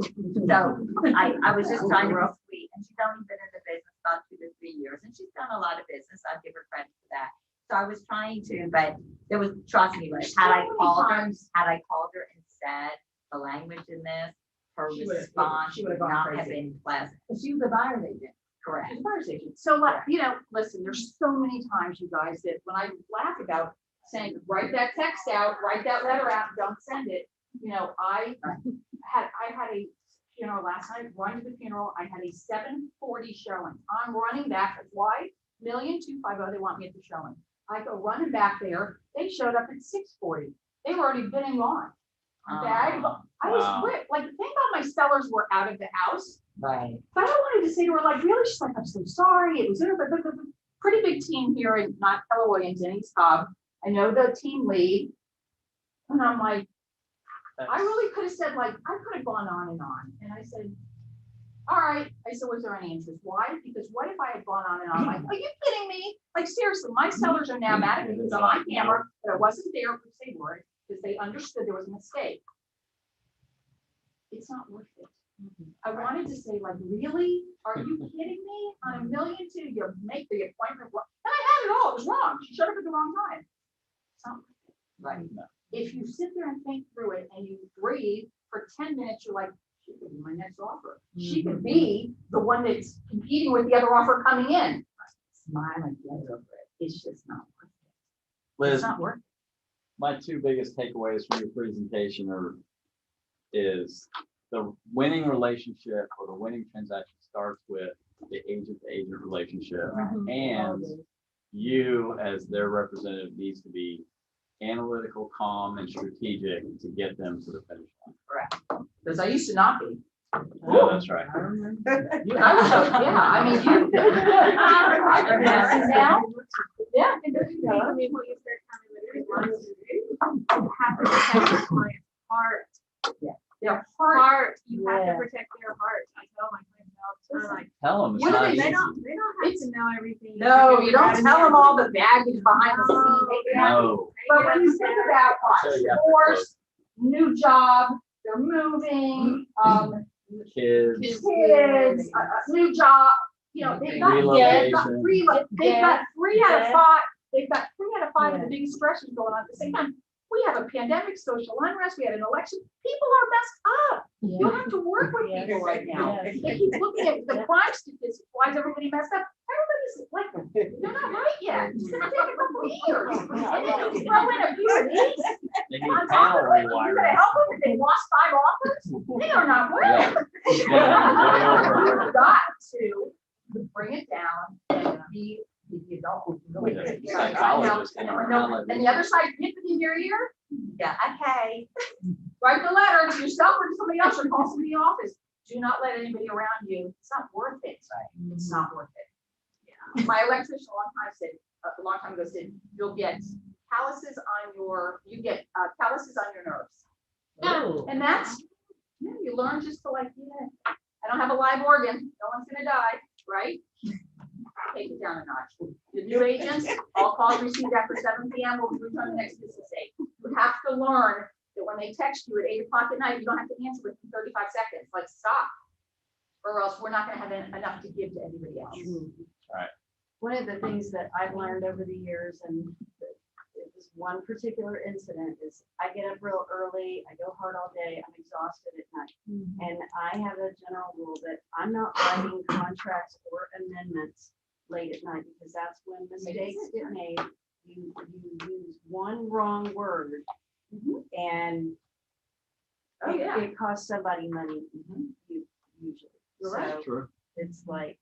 So I was just trying to be sweet. And she's only been in the business about 2 to 3 years, and she's done a lot of business. I'll give her credit for that. So I was trying to, but there was, trust me, like, had I called her and said the language in this, her response would not have been pleasant. she was a buyer's agent. Correct. She's a buyer's agent. So like, you know, listen, there's so many times, you guys, that when I laugh about saying, write that text out, write that letter out, don't send it. You know, I had a funeral last night, running to the funeral. I had a 7:40 showing. I'm running back. Why? 1,250,000, they want me at the showing. I go running back there. They showed up at 6:40. They were already been and gone. I was quick. Like, the thing about my sellers were out of the house. Right. But I wanted to say to her, like, really? She's like, I'm so sorry. It was a pretty big team here in not Keller Williams, in East Cobb. I know the team lead. And I'm like, I really could have said, like, I could have gone on. And I said, all right. I said, was there any interest? Why? Because what if I had gone on? Like, are you kidding me? Like, seriously, my sellers are now mad at me because I'm on camera, but I wasn't there, which they weren't, because they understood there was a mistake. It's not worth it. I wanted to say, like, really? Are you kidding me? On 1.2 million, you make the appointment. And I had it all. It was wrong. She showed up at the wrong time. It's not worth it. Right. If you sit there and think through it and you breathe for 10 minutes, you're like, she could be my next offer. She could be the one that's competing with the other offer coming in. Smile and get over it. It's just not worth it. Liz, It's not worth it. my 2 biggest takeaways from your presentation is the winning relationship or the winning transaction starts with the agent-to-agent relationship. And you, as their representative, needs to be analytical, calm, and strategic to get them to the finish line. Correct. Because I used to not be. Yeah, that's right. I was so, yeah, I mean, you. Now, yeah. I mean, when you start coming with response, you have to protect the client's heart. Their Heart, you have to protect their heart. I tell my clients all the time, like, Tell them it's what not do they easy. don't have to know everything. No, you don't tell them all the baggage behind the scenes. No. But when you think about So you have to divorce, new job, they're moving, Kids. new job, you know, they've got Relocation. they've got 3 out of 5. They've got 3 out of 5 of the biggest stresses going on at the same time. We have a pandemic, social unrest, we had an election. People are messed up. You have to work with people right now. They keep looking at the crime statistics. Why is everybody messed up? Everybody's like, they're not right yet. It's gonna take a couple of years. And then you throw in a few of these. They need On top panel of it, you're rewiring. gonna help them if they lost 5 offers? They are not winning. Yeah. You've got to bring it down and be the adult who really Yeah, takes the care of it. psychologist in And our I know- knowledge. and the other side, hit it in your ear, Yeah, okay. write the letter to yourself or to somebody else or call somebody in the office. Do not let anybody around you. It's not worth it. It's not worth it. My electrician a long time ago said, you'll get calluses on your nerves. Oh. And that's, you learn just to like, I don't have a live organ. No one's gonna die, right? Take it down a notch. The new agents, all calls received after 7 p.m. will return the next business day. You have to learn that when they text you at 8 o'clock at night, you don't have to answer within 35 seconds. Like, stop. Or else we're not gonna have enough to give to anybody else. Right. One of the things that I've learned over the years, and it was one particular incident, is I get up real early, I go hard all day, I'm exhausted at night. And I have a general rule that I'm not writing contracts or amendments late at night, because that's when mistakes get made. You use one wrong word and it costs somebody money, usually. You're right. So True. it's like,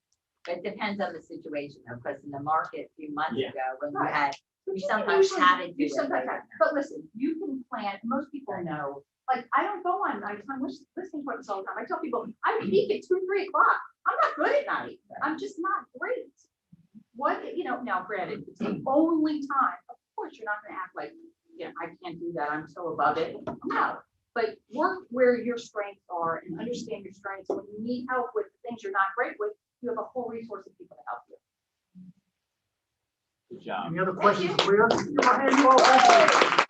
It depends on the situation, though, because in the market a few months Yeah. ago, when you Right. had, But you can sometimes usually- had to do you it. sometimes later. have- But listen, you can plan, most people know, like, I don't go on nighttime listening appointments all the time. I tell people, I peak at 2, 3 o'clock. I'm not good at night. I'm just not great. What, now granted, it's the only time, of course, you're not gonna act like yeah, I can't do that, I'm so above it. No, but work where your strengths are and understand your strengths. When you need help with things you're not great with, you have a whole resource of people to help you. Good job. Any other questions, Leah? Give my hand, you all. Thank you.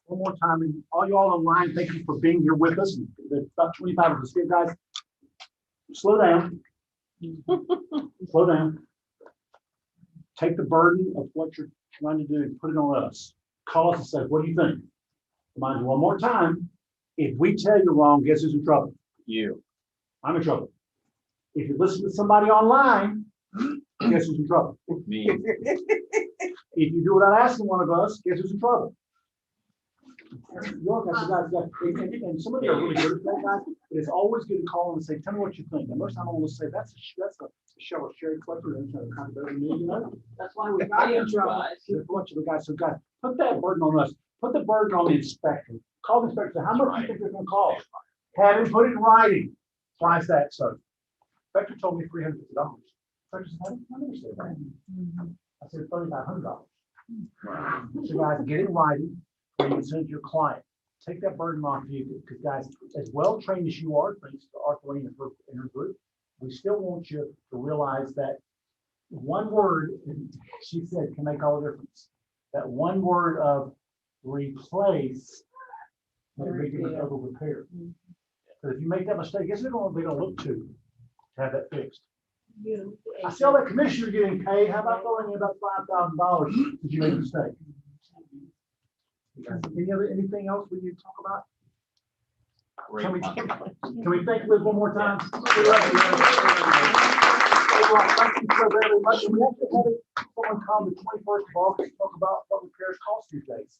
One more time, and all you all online, thank you for being here with us. There's about 25 of us here, guys. Slow down. Slow down. Take the burden of what you're trying to do and put it on us. Call us and say, what do you think? Remind you one more time. If we tell you wrong, guess who's in trouble? You. I'm in trouble. If you listen to somebody online, guess who's in trouble? Me. If you do without asking one of us, guess who's in trouble? York, I forgot, and some of you are really good at that, guys, but it's always good to call them and say, tell me what you think. And most time I want to say, that's a show of Sherry Collector, and kind of better than me, you know? That's why we got you in trouble. A bunch of the guys, so guys, put that burden on us. Put the burden on the inspector. Call the inspector. How much do you think they're gonna cost? Have him put it in writing. Why is that so? Inspector told me $350. Inspector said, I never said that. I said $3,500. So guys, get it in writing. Or you can send it to your client. Take that burden off you, because guys, as well trained as you are, thanks to Arthur and her group, we still want you to realize that one word, and she said, can make all the difference. That one word of replace, make a big difference over repair. Because if you make that mistake, guess they're gonna look to have that fixed. I see all that commissioner getting paid. How about throwing in about $5,000 if you made a mistake? Anything else we need to talk about? Can we thank Liz one more time? Thank you so very much. We actually had someone come the 21st of August to talk about what repairs cost these days.